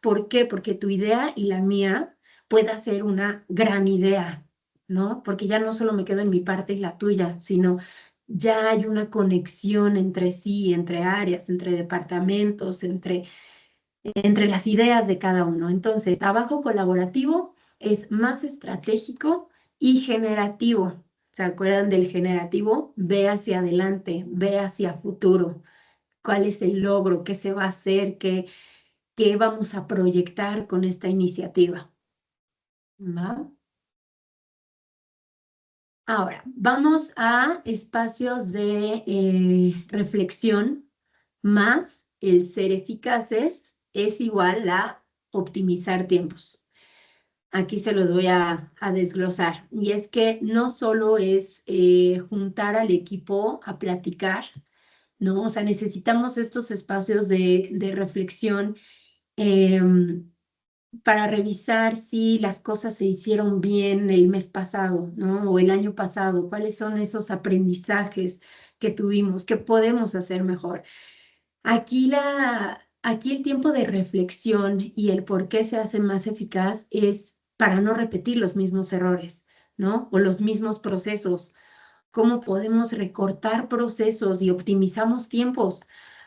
¿Por qué? Porque tu idea y la mía pueda ser una gran idea, ¿no? Porque ya no solo me quedo en mi parte y la tuya, sino ya hay una conexión entre sí, entre áreas, entre departamentos, entre las ideas de cada uno. Entonces, trabajo colaborativo es más estratégico y generativo. ¿Se acuerdan del generativo? Ve hacia adelante, ve hacia futuro. ¿Cuál es el logro? ¿Qué se va a hacer? ¿Qué vamos a proyectar con esta iniciativa? ¿Va? Ahora, vamos a espacios de reflexión más el ser eficaces es igual a optimizar tiempos. Aquí se los voy a desglosar. Y es que no solo es juntar al equipo a platicar, ¿no? O sea, necesitamos estos espacios de reflexión para revisar si las cosas se hicieron bien el mes pasado, ¿no? O el año pasado, cuáles son esos aprendizajes que tuvimos, qué podemos hacer mejor. Aquí el tiempo de reflexión y el por qué se hace más eficaz es para no repetir los mismos errores, ¿no? O los mismos procesos. ¿Cómo podemos recortar procesos y optimizamos tiempos?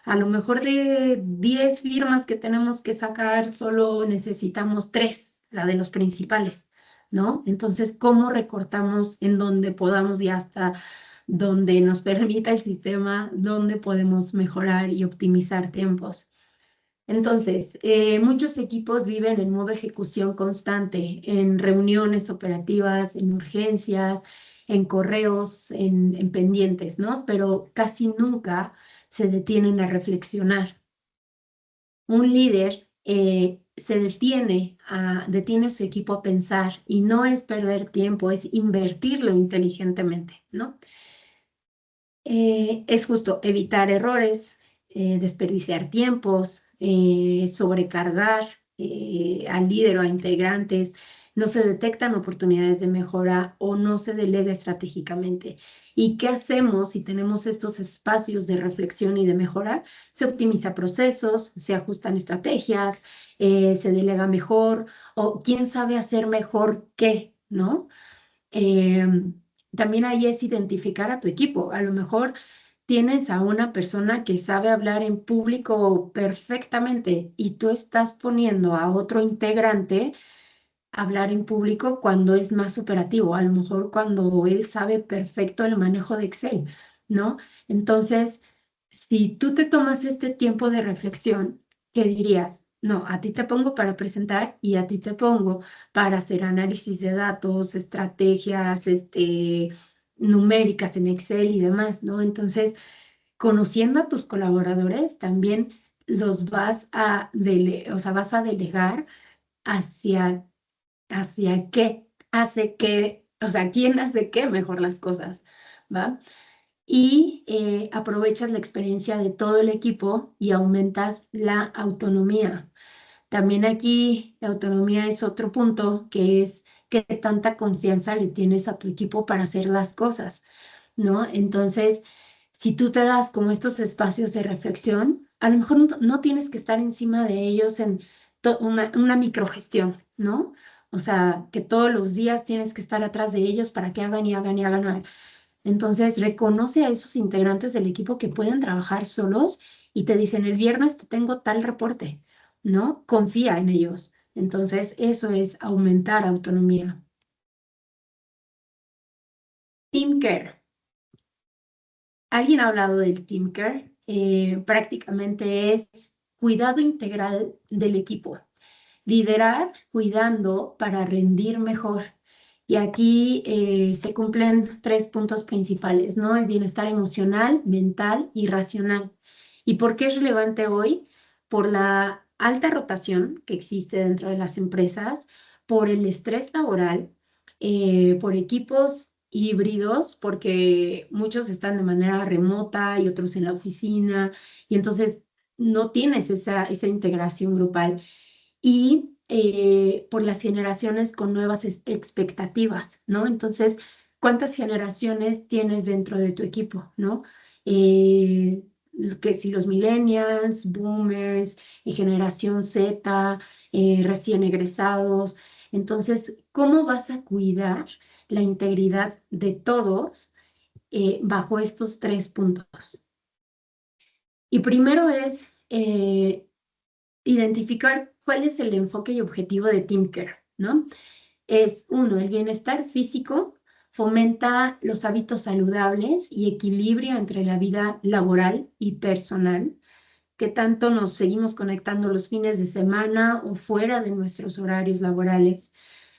A lo mejor de 10 firmas que tenemos que sacar, solo necesitamos 3, la de los principales, ¿no? Entonces, ¿cómo recortamos en donde podamos y hasta donde nos permita el sistema, donde podemos mejorar y optimizar tiempos? Entonces, muchos equipos viven en modo ejecución constante, en reuniones operativas, en urgencias, en correos, en pendientes, ¿no? Pero casi nunca se detienen a reflexionar. Un líder se detiene a su equipo a pensar y no es perder tiempo, es invertirlo inteligentemente, ¿no? Es justo evitar errores, desperdiciar tiempos, sobrecargar al líder o a integrantes, no se detectan oportunidades de mejora o no se delega estratégicamente. ¿Y qué hacemos si tenemos estos espacios de reflexión y de mejora? Se optimiza procesos, se ajustan estrategias, se delega mejor o quién sabe hacer mejor qué, ¿no? También ahí es identificar a tu equipo. A lo mejor tienes a una persona que sabe hablar en público perfectamente y tú estás poniendo a otro integrante a hablar en público cuando es más operativo, a lo mejor cuando él sabe perfecto el manejo de Excel, ¿no? Entonces, si tú te tomas este tiempo de reflexión, ¿qué dirías? No, a ti te pongo para presentar y a ti te pongo para hacer análisis de datos, estrategias, numéricas en Excel y demás, ¿no? Entonces, conociendo a tus colaboradores, también los o sea, vas a delegar hacia, hacia qué hace qué, o sea, quién hace qué mejor las cosas, ¿va? Y aprovechas la experiencia de todo el equipo y aumentas la autonomía. También aquí la autonomía es otro punto que es qué tanta confianza le tienes a tu equipo para hacer las cosas, ¿no? Entonces, si tú te das como estos espacios de reflexión, a lo mejor no tienes que estar encima de ellos en una microgestión, ¿no? O sea, que todos los días tienes que estar atrás de ellos para que hagan y hagan y hagan. Entonces, reconoce a esos integrantes del equipo que pueden trabajar solos y te dicen, el viernes te tengo tal reporte, ¿no? Confía en ellos. Entonces, eso es aumentar autonomía. Team Care. ¿Alguien ha hablado del Team Care? Prácticamente es cuidado integral del equipo. Liderar cuidando para rendir mejor. Y aquí se cumplen 3 puntos principales, ¿no? El bienestar emocional, mental y racional. ¿Y por qué es relevante hoy? Por la alta rotación que existe dentro de las empresas, por el estrés laboral, por equipos híbridos porque muchos están de manera remota y otros en la oficina y entonces no tienes esa integración grupal y por las generaciones con nuevas expectativas, ¿no? Entonces, ¿cuántas generaciones tienes dentro de tu equipo, ¿no? Eh, que si los millennials, boomers, generación Z, recién egresados. Entonces, ¿cómo vas a cuidar la integridad de todos bajo estos 3 puntos? Y primero es identificar cuál es el enfoque y objetivo de Team Care, ¿no? Es uno, el bienestar físico fomenta los hábitos saludables y equilibrio entre la vida laboral y personal, que tanto nos seguimos conectando los fines de semana o fuera de nuestros horarios laborales.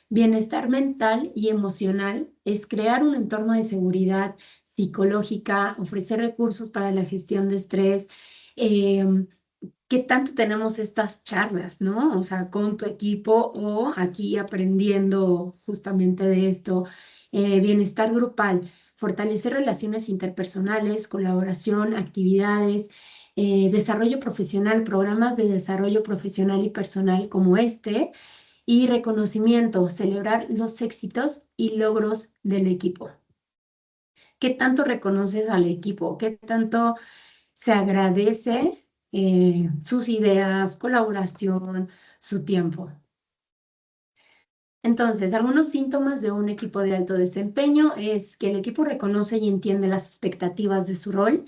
Bienestar mental y emocional es crear un entorno de seguridad psicológica, ofrecer recursos para la gestión de estrés, ¿qué tanto tenemos estas charlas, no? O sea, con tu equipo o aquí aprendiendo justamente de esto. Bienestar grupal, fortalecer relaciones interpersonales, colaboración, actividades, desarrollo profesional, programas de desarrollo profesional y personal como este, y reconocimiento, celebrar los éxitos y logros del equipo. ¿Qué tanto reconoces al equipo? ¿Qué tanto se agradece sus ideas, colaboración, su tiempo? Entonces, algunos síntomas de un equipo de alto desempeño es que el equipo reconoce y entiende las expectativas de su rol.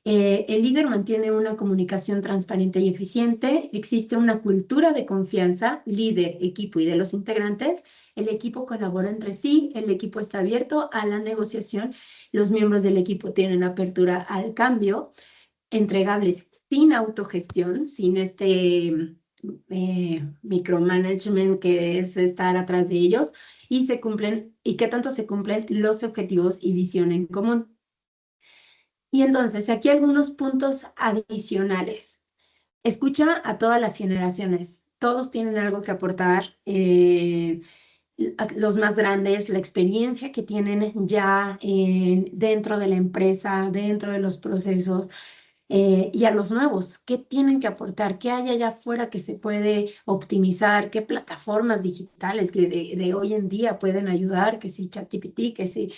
El líder mantiene una comunicación transparente y eficiente. Existe una cultura de confianza, líder, equipo y de los integrantes. El equipo colabora entre sí. El equipo está abierto a la negociación. Los miembros del equipo tienen apertura al cambio. Entregables sin autogestión, sin micromanagement que es estar atrás de ellos, y qué tanto se cumplen los objetivos y visión en común. Y entonces, aquí algunos puntos adicionales. Escucha a todas las generaciones. Todos tienen algo que aportar. Los más grandes, la experiencia que tienen ya dentro de la empresa, dentro de los procesos, y a los nuevos, ¿qué tienen que aportar? ¿Qué hay allá afuera que se puede optimizar? ¿Qué plataformas digitales que de hoy en día pueden ayudar? Que si ChatGPT, que si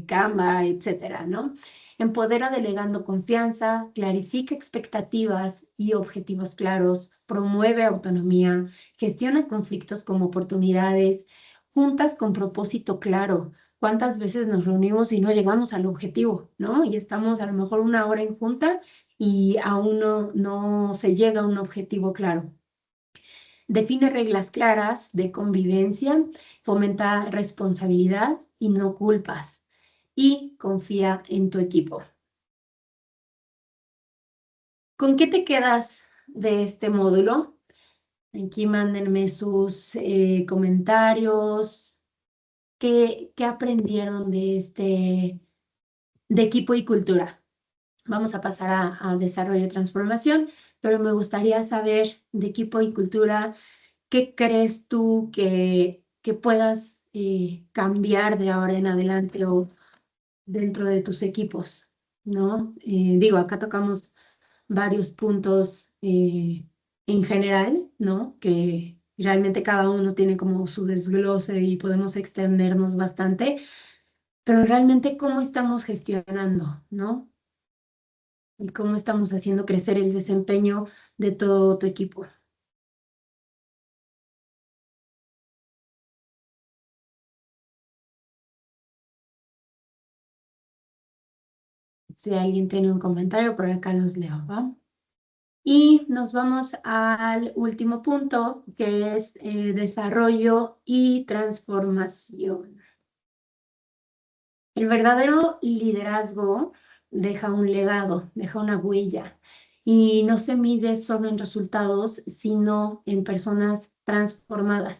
Canva, etcétera, ¿no? Empodera delegando confianza, clarifica expectativas y objetivos claros, promueve autonomía, gestiona conflictos como oportunidades, juntas con propósito claro. ¿Cuántas veces nos reunimos y no llegamos al objetivo, ¿no? Y estamos a lo mejor 1 hora en junta y aún no se llega a un objetivo claro. Define reglas claras de convivencia, fomenta responsabilidad y no culpas, y confía en tu equipo. ¿Con qué te quedas de este módulo? Aquí mándenme sus comentarios. ¿Qué aprendieron de equipo y cultura? Vamos a pasar a desarrollo y transformación, pero me gustaría saber de equipo y cultura, ¿qué crees tú que puedas cambiar de ahora en adelante o dentro de tus equipos, ¿no? Digo, acá tocamos varios puntos en general, ¿no? Que realmente cada uno tiene como su desglose y podemos extendernos bastante, pero realmente cómo estamos gestionando, ¿no? Y cómo estamos haciendo crecer el desempeño de todo tu equipo. Si alguien tiene un comentario, por acá los leo, ¿va? Y nos vamos al último punto, que es desarrollo y transformación. El verdadero liderazgo deja un legado, deja una huella y no se mide solo en resultados, sino en personas transformadas.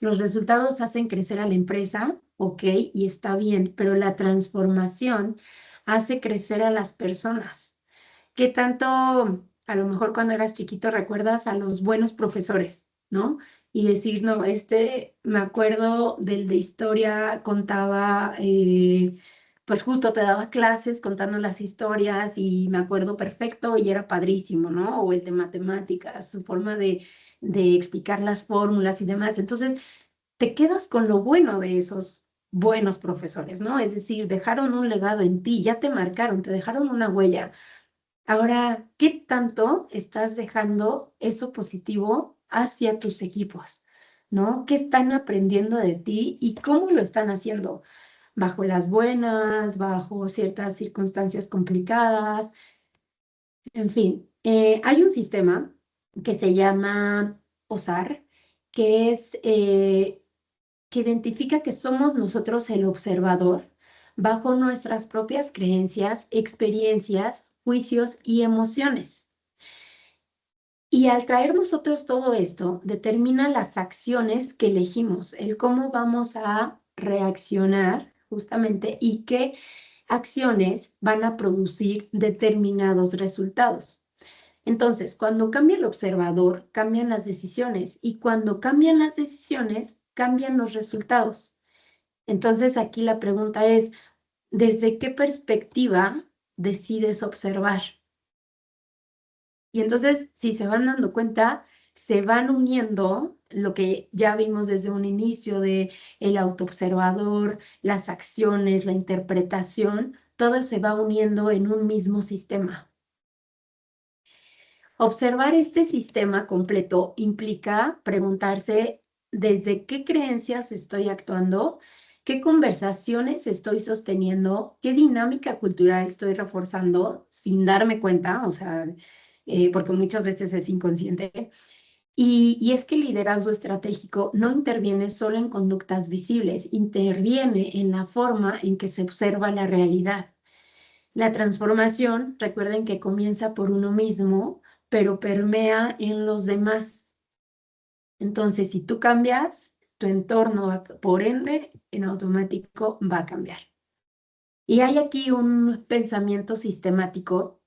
Los resultados hacen crecer a la empresa, ok, y está bien, pero la transformación hace crecer a las personas. ¿Qué tanto, a lo mejor cuando eras chiquito, recuerdas a los buenos profesores? ¿no? Y decir, no, me acuerdo del de historia, contaba, pues justo te daba clases contando las historias y me acuerdo perfecto y era padrísimo, ¿no? O el de matemáticas, su forma de explicar las fórmulas y demás. Entonces, te quedas con lo bueno de esos buenos profesores, ¿no? Es decir, dejaron un legado en ti, ya te marcaron, te dejaron una huella. Ahora, ¿qué tanto estás dejando eso positivo hacia tus equipos? ¿No? ¿Qué están aprendiendo de ti y cómo lo están haciendo? Bajo las buenas, bajo ciertas circunstancias complicadas, en fin. Hay un sistema que se llama OSAR, que es que identifica que somos nosotros el observador bajo nuestras propias creencias, experiencias, juicios y emociones. Y al traer nosotros todo esto, determina las acciones que elegimos, el cómo vamos a reaccionar justamente y qué acciones van a producir determinados resultados. Entonces, cuando cambia el observador, cambian las decisiones y cuando cambian las decisiones, cambian los resultados. Entonces, aquí la pregunta es, ¿desde qué perspectiva decides observar? Y entonces, si se van dando cuenta, se van uniendo lo que ya vimos desde un inicio de el autoobservador, las acciones, la interpretación, todo se va uniendo en un mismo sistema. Observar este sistema completo implica preguntarse desde qué creencias estoy actuando, qué conversaciones estoy sosteniendo, qué dinámica cultural estoy reforzando sin darme cuenta, o sea, porque muchas veces es inconsciente. Y es que el liderazgo estratégico no interviene solo en conductas visibles, interviene en la forma en que se observa la realidad. La transformación, recuerden que comienza por uno mismo, pero permea en los demás. Entonces, si tú cambias, tu entorno, por ende, en automático va a cambiar. Y hay aquí un pensamiento sistemático,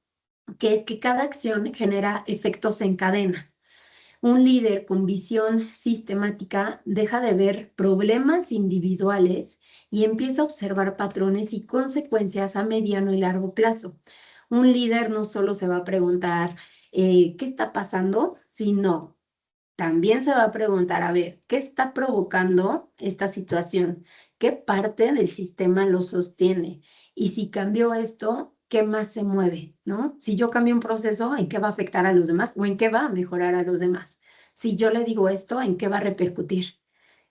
que es que cada acción genera efectos en cadena. Un líder con visión sistemática deja de ver problemas individuales y empieza a observar patrones y consecuencias a mediano y largo plazo. Un líder no solo se va a preguntar qué está pasando, sino también se va a preguntar, a ver, ¿qué está provocando esta situación? ¿Qué parte del sistema lo sostiene? Y si cambió esto, ¿qué más se mueve? ¿No? Si yo cambio un proceso, ¿en qué va a afectar a los demás o en qué va a mejorar a los demás? Si yo le digo esto, ¿en qué va a repercutir?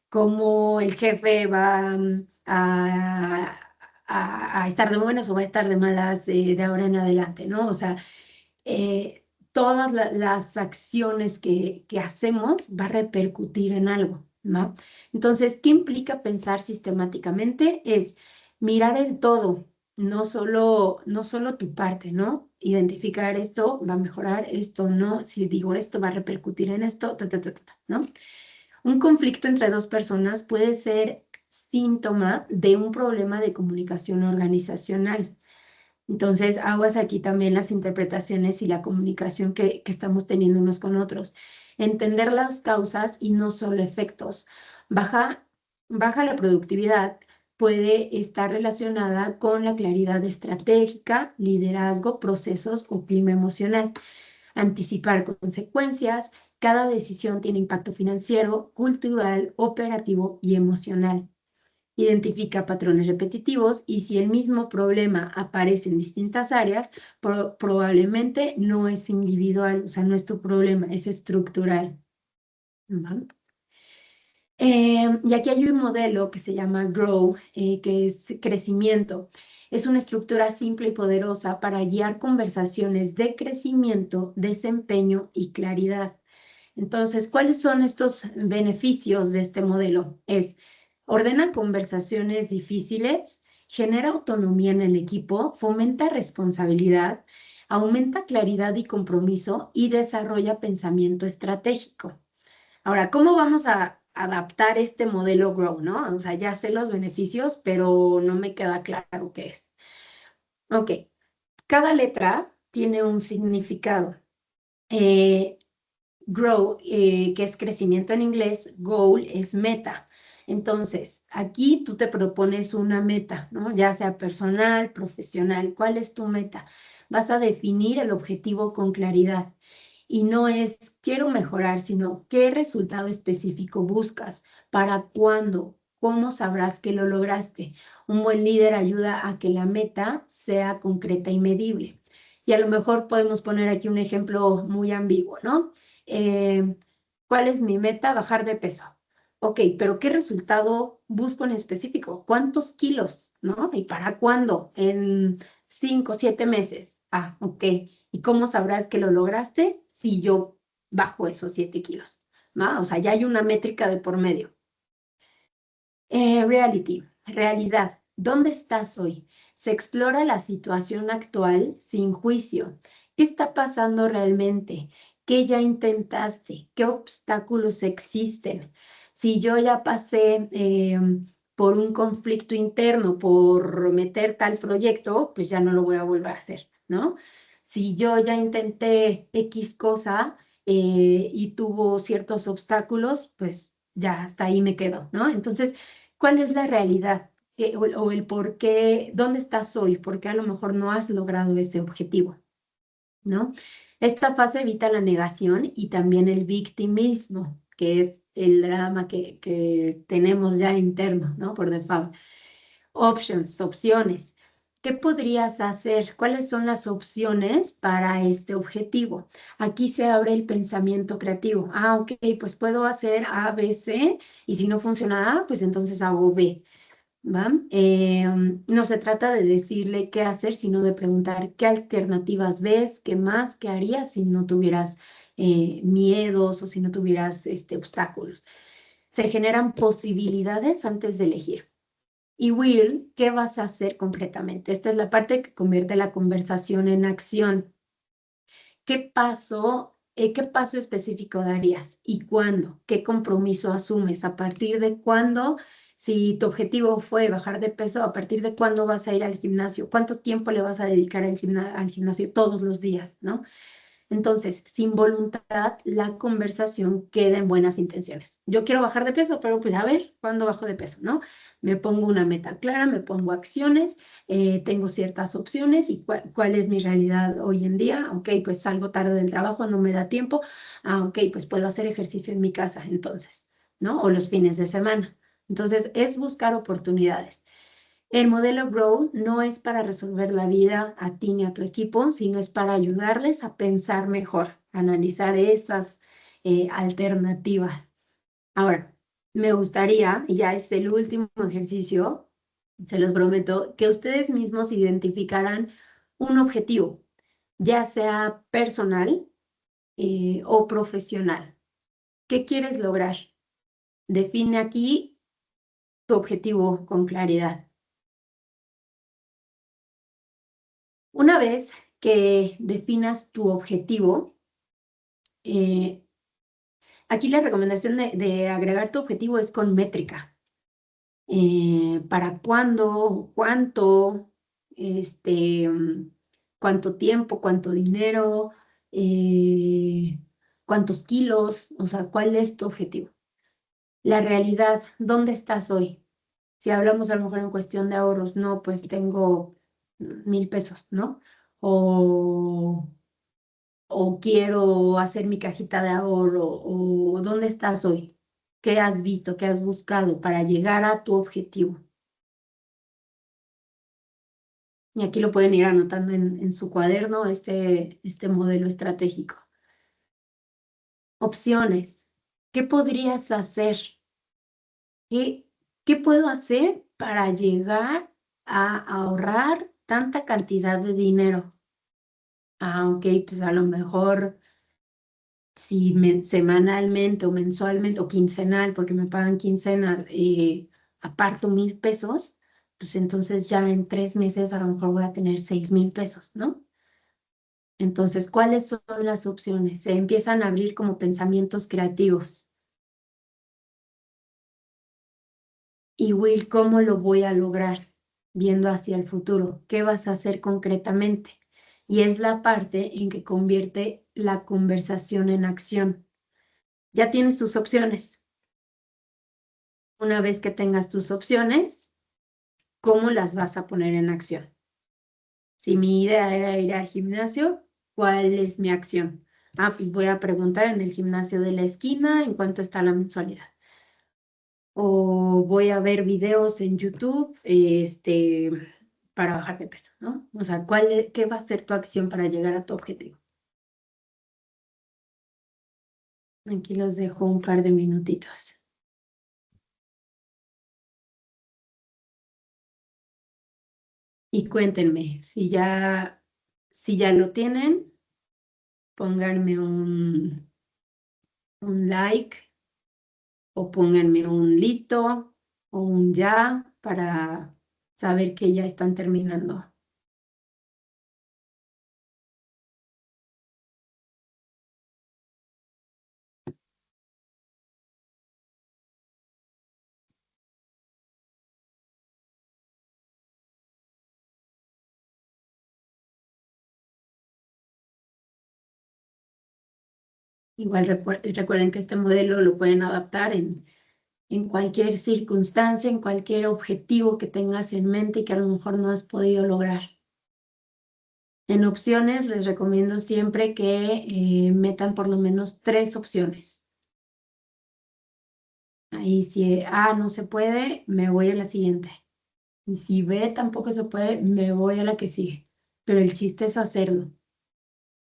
¿Cómo el jefe va a estar de buenas o va a estar de malas de ahora en adelante, ¿no? O sea, todas las acciones que hacemos va a repercutir en algo, ¿no? Entonces, ¿qué implica pensar sistemáticamente? Es mirar el todo, no solo tu parte, ¿no? Identificar esto va a mejorar, esto no, si digo esto va a repercutir en esto, ¿no? Un conflicto entre dos personas puede ser síntoma de un problema de comunicación organizacional. Entonces, aguas aquí también las interpretaciones y la comunicación que estamos teniendo unos con otros. Entender las causas y no solo efectos. Baja la productividad puede estar relacionada con la claridad estratégica, liderazgo, procesos o clima emocional. Anticipar consecuencias. Cada decisión tiene impacto financiero, cultural, operativo y emocional. Identifica patrones repetitivos y si el mismo problema aparece en distintas áreas, probablemente no es individual, o sea, no es tu problema, es estructural. ¿Vale? Y aquí hay un modelo que se llama GROW, que es crecimiento. Es una estructura simple y poderosa para guiar conversaciones de crecimiento, desempeño y claridad. Entonces, ¿cuáles son estos beneficios de este modelo? Ordena conversaciones difíciles, genera autonomía en el equipo, fomenta responsabilidad, aumenta claridad y compromiso y desarrolla pensamiento estratégico. Ahora, ¿cómo vamos a adaptar este modelo GROW, no? O sea, ya sé los beneficios, pero no me queda claro qué es. Ok, cada letra tiene un significado. grow, que es crecimiento en inglés, goal es meta. Entonces, aquí tú te propones una meta, ¿no? Ya sea personal, profesional. ¿Cuál es tu meta? Vas a definir el objetivo con claridad. Y no es quiero mejorar, sino qué resultado específico buscas, para cuándo, cómo sabrás que lo lograste. Un buen líder ayuda a que la meta sea concreta y medible. Y a lo mejor podemos poner aquí un ejemplo muy ambiguo, ¿no? Eh, ¿Cuál es mi meta? Bajar de peso. Ok, pero ¿qué resultado busco en específico? ¿Cuántos kilos? ¿No? ¿Y para cuándo? En 5, 7 meses. Ah, ok. ¿Y cómo sabrás que lo lograste? Si yo bajo esos 7 kilos. ¿Va? O sea, ya hay una métrica de por medio. Realidad. ¿Dónde estás hoy? Se explora la situación actual sin juicio. ¿Qué está pasando realmente? ¿Qué ya intentaste? ¿Qué obstáculos existen? Si yo ya pasé por un conflicto interno por meter tal proyecto, pues ya no lo voy a volver a hacer, ¿no? Si yo ya intenté X cosa y tuvo ciertos obstáculos, pues ya hasta ahí me quedo, ¿no? Entonces, ¿cuál es la realidad? O el por qué, ¿dónde estás hoy? ¿Por qué a lo mejor no has logrado ese objetivo? ¿No? Esta fase evita la negación y también el victimismo, que es el drama que tenemos ya interno, ¿no? Por default. Opciones. ¿Qué podrías hacer? ¿Cuáles son las opciones para este objetivo? Aquí se abre el pensamiento creativo. Ah, ok, pues puedo hacer A, B, C, y si no funciona A, pues entonces hago B. ¿Va? No se trata de decirle qué hacer, sino de preguntar qué alternativas ves, qué más, qué harías si no tuvieras miedos o si no tuvieras obstáculos. Se generan posibilidades antes de elegir. Y Will, ¿qué vas a hacer concretamente? Esta es la parte que convierte la conversación en acción. ¿Qué paso específico darías? ¿Y cuándo? ¿Qué compromiso asumes? ¿A partir de cuándo? Si tu objetivo fue bajar de peso, ¿a partir de cuándo vas a ir al gimnasio? ¿Cuánto tiempo le vas a dedicar al gimnasio todos los días, ¿no? Entonces, sin voluntad, la conversación queda en buenas intenciones. Yo quiero bajar de peso, pero pues a ver, ¿cuándo bajo de peso, no? Me pongo una meta clara, me pongo acciones, tengo ciertas opciones y cuál es mi realidad hoy en día. Ok, pues salgo tarde del trabajo, no me da tiempo. Ah, ok, pues puedo hacer ejercicio en mi casa entonces, ¿no? O los fines de semana. Entonces, es buscar oportunidades. El modelo Grow no es para resolver la vida a ti ni a tu equipo, sino es para ayudarles a pensar mejor, analizar esas alternativas. Ahora, me gustaría, y ya es el último ejercicio, se los prometo, que ustedes mismos identificaran un objetivo, ya sea personal o profesional. ¿Qué quieres lograr? Define aquí tu objetivo con claridad. Una vez que definas tu objetivo, eh, aquí la recomendación de agregar tu objetivo es con métrica. ¿Para cuándo? ¿Cuánto? ¿Cuánto tiempo? ¿Cuánto dinero? ¿Cuántos kilos? O sea, ¿cuál es tu objetivo? La realidad, ¿dónde estás hoy? Si hablamos a lo mejor en cuestión de ahorros, no, pues tengo 1,000 pesos, ¿no? O quiero hacer mi cajita de ahorro, o dónde estás hoy, qué has visto, qué has buscado para llegar a tu objetivo. Y aquí lo pueden ir anotando en su cuaderno, este modelo estratégico. Opciones. ¿Qué podrías hacer? ¿Qué puedo hacer para llegar a ahorrar tanta cantidad de dinero? Ah, ok, pues a lo mejor si semanalmente o mensualmente o quincenal, porque me pagan quincena, aparto 1,000 pesos, pues entonces ya en 3 meses a lo mejor voy a tener 6,000 pesos, ¿no? Entonces, ¿cuáles son las opciones? Se empiezan a abrir como pensamientos creativos. Y Will, ¿cómo lo voy a lograr? Viendo hacia el futuro, ¿qué vas a hacer concretamente? Y es la parte en que convierte la conversación en acción. ya tienes tus opciones. Una vez que tengas tus opciones, ¿cómo las vas a poner en acción? Si mi idea era ir al gimnasio, ¿cuál es mi acción? Ah, pues voy a preguntar en el gimnasio de la esquina en cuánto está la mensualidad. O voy a ver videos en YouTube, para bajar de peso, ¿no? O sea, ¿qué va a ser tu acción para llegar a tu objetivo? Aquí los dejo un par de minutitos. Y cuéntenme, si ya lo tienen, pónganme un like o pónganme un listo o un ya para saber que ya están terminando. Igual recuerden que este modelo lo pueden adaptar en cualquier circunstancia, en cualquier objetivo que tengas en mente y que a lo mejor no has podido lograr. En opciones les recomiendo siempre que metan por lo menos 3 opciones. Ahí si A no se puede, me voy a la siguiente. Y si B tampoco se puede, me voy a la que sigue. Pero el chiste es hacerlo.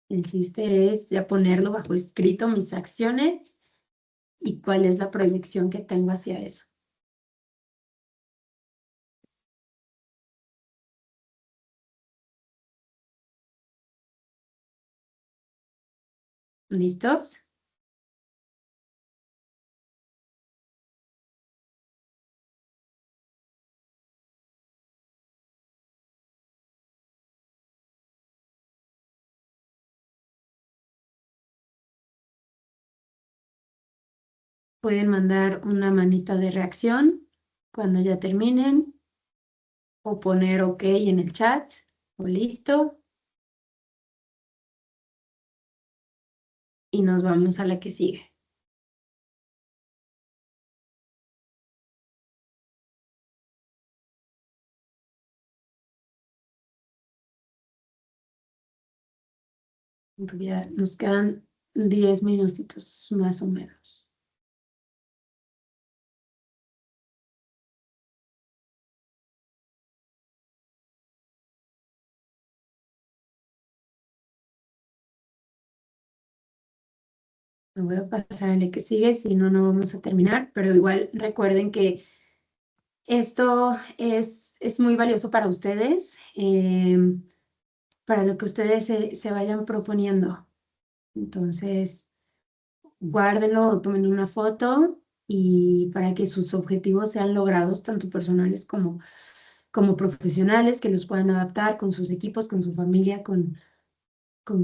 El chiste es ya ponerlo bajo escrito, mis acciones y cuál es la proyección que tengo hacia eso. ¿Listos? Pueden mandar una manita de reacción cuando ya terminen o poner OK en el chat o listo. Y nos vamos a la que sigue. Ya nos quedan 10 minutitos más o menos. Me voy a pasar a la que sigue, si no, no vamos a terminar, pero igual recuerden que esto es muy valioso para ustedes, para lo que ustedes se vayan proponiendo. Entonces, guárdenlo o tomen una foto y para que sus objetivos sean logrados, tanto personales como profesionales, que los puedan adaptar con sus equipos, con su familia, con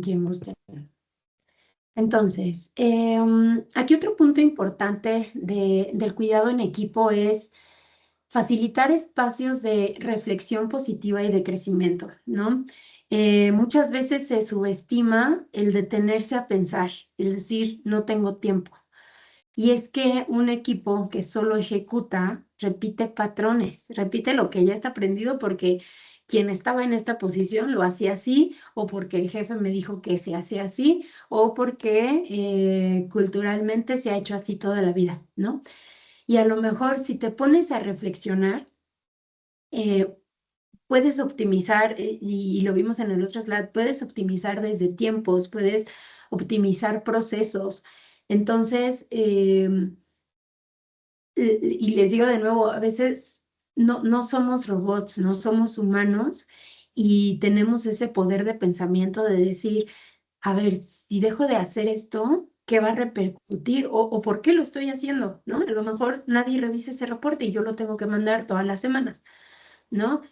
quien gusten. Entonces, aquí otro punto importante del cuidado en equipo es facilitar espacios de reflexión positiva y de crecimiento, ¿no? Muchas veces se subestima el detenerse a pensar, es decir, no tengo tiempo. Y es que un equipo que solo ejecuta repite patrones, repite lo que ya está aprendido porque quien estaba en esta posición lo hacía así, o porque el jefe me dijo que se hacía así, o porque culturalmente se ha hecho así toda la vida, ¿no? Y a lo mejor si te pones a reflexionar, puedes optimizar, y lo vimos en el otro slide, puedes optimizar desde tiempos, puedes optimizar procesos. Entonces, y les digo de nuevo, a veces no somos robots, no somos humanos y tenemos ese poder de pensamiento de decir, a ver, si dejo de hacer esto, ¿qué va a repercutir? O ¿por qué lo estoy haciendo? ¿No? A lo mejor nadie revisa ese reporte y yo lo tengo que mandar todas las semanas, ¿no?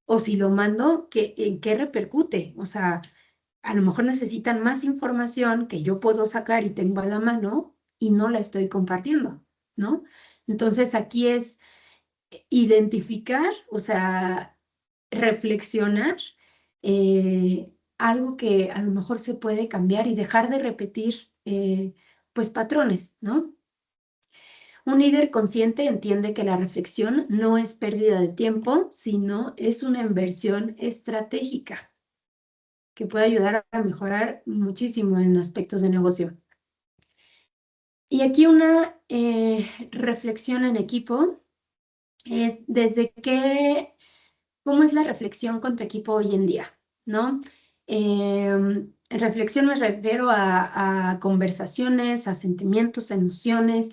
O si lo mando, ¿en qué repercute? O sea, a lo mejor necesitan más información que yo puedo sacar y tengo a la mano y no la estoy compartiendo, ¿no? Entonces aquí es identificar, o sea, reflexionar, algo que a lo mejor se puede cambiar y dejar de repetir pues patrones, ¿no? Un líder consciente entiende que la reflexión no es pérdida de tiempo, sino es una inversión estratégica que puede ayudar a mejorar muchísimo en aspectos de negocio. Y aquí una reflexión en equipo es ¿cómo es la reflexión con tu equipo hoy en día? ¿No? Reflexión me refiero a conversaciones, a sentimientos, a emociones.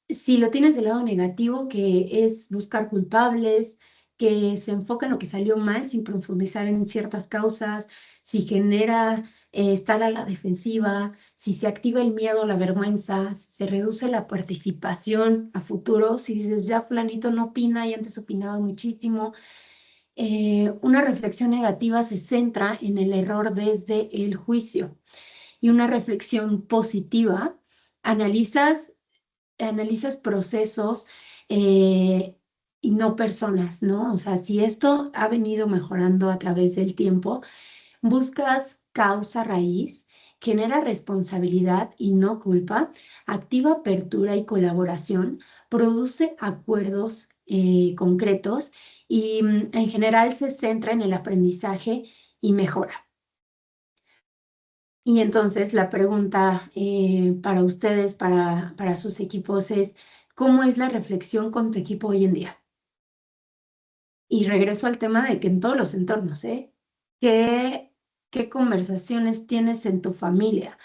Si lo tienes del lado negativo, que es buscar culpables, que se enfoca en lo que salió mal sin profundizar en ciertas causas, si genera estar a la defensiva, si se activa el miedo, la vergüenza, si se reduce la participación a futuro, si dices, ya fulanito no opina y antes opinaba muchísimo. Una reflexión negativa se centra en el error desde el juicio y una reflexión positiva analizas procesos y no personas, ¿no? O sea, si esto ha venido mejorando a través del tiempo, buscas causa raíz, genera responsabilidad y no culpa, activa apertura y colaboración, produce acuerdos concretos y en general se centra en el aprendizaje y mejora. Y entonces la pregunta para ustedes, para sus equipos es, ¿cómo es la reflexión con tu equipo hoy en día? Y regreso al tema de que en todos los entornos, ¿eh? ¿Qué conversaciones tienes en tu familia?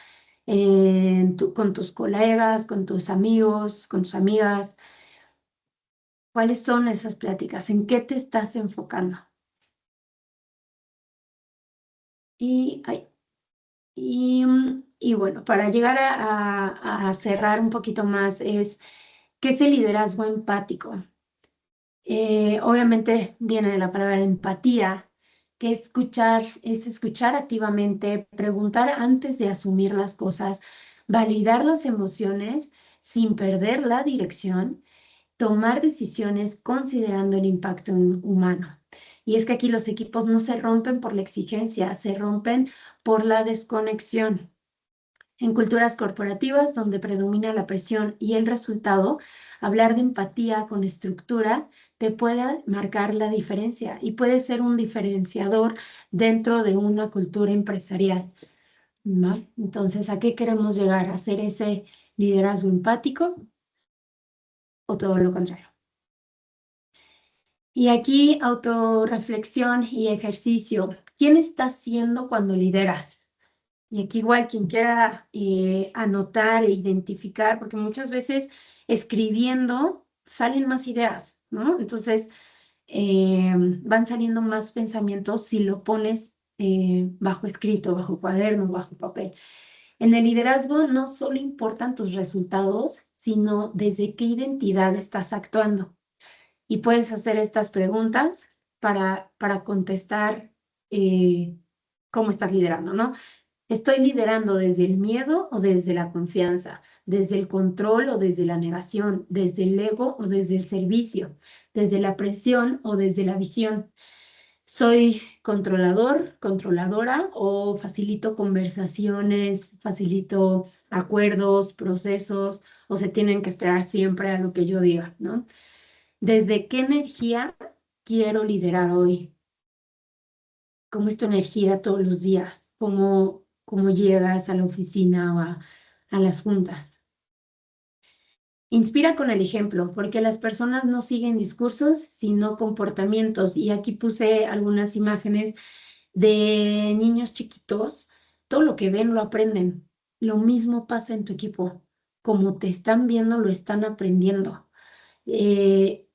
Con tus colegas, con tus amigos, con tus amigas. ¿Cuáles son esas pláticas? ¿En qué te estás enfocando? Y, ay, y bueno, para llegar a cerrar un poquito más, ¿qué es el liderazgo empático? Obviamente viene de la palabra de empatía, que es escuchar activamente, preguntar antes de asumir las cosas, validar las emociones sin perder la dirección, tomar decisiones considerando el impacto humano. Y es que aquí los equipos no se rompen por la exigencia, se rompen por la desconexión. En culturas corporativas donde predomina la presión y el resultado, hablar de empatía con estructura te puede marcar la diferencia y puede ser un diferenciador dentro de una cultura empresarial, ¿no? Entonces, ¿a qué queremos llegar? ¿A ser ese liderazgo empático o todo lo contrario? Y aquí autorreflexión y ejercicio. ¿Quién estás siendo cuando lideras? Y aquí igual quien quiera anotar e identificar, porque muchas veces escribiendo salen más ideas, ¿no? Entonces van saliendo más pensamientos si lo pones bajo escrito, bajo cuaderno, bajo papel. En el liderazgo no solo importan tus resultados, sino desde qué identidad estás actuando. Y puedes hacer estas preguntas para contestar cómo estás liderando, ¿no? ¿Estoy liderando desde el miedo o desde la confianza? ¿Desde el control o desde la negación? ¿Desde el ego o desde el servicio? ¿Desde la presión o desde la visión? ¿Soy controlador, controladora o facilito conversaciones, facilito acuerdos, procesos o se tienen que esperar siempre a lo que yo diga, ¿no? ¿Desde qué energía quiero liderar hoy? ¿Cómo es tu energía todos los días? ¿Cómo llegas a la oficina o a las juntas? Inspira con el ejemplo, porque las personas no siguen discursos, sino comportamientos. Y aquí puse algunas imágenes de niños chiquitos. Todo lo que ven lo aprenden. Lo mismo pasa en tu equipo. Como te están viendo, lo están aprendiendo. Y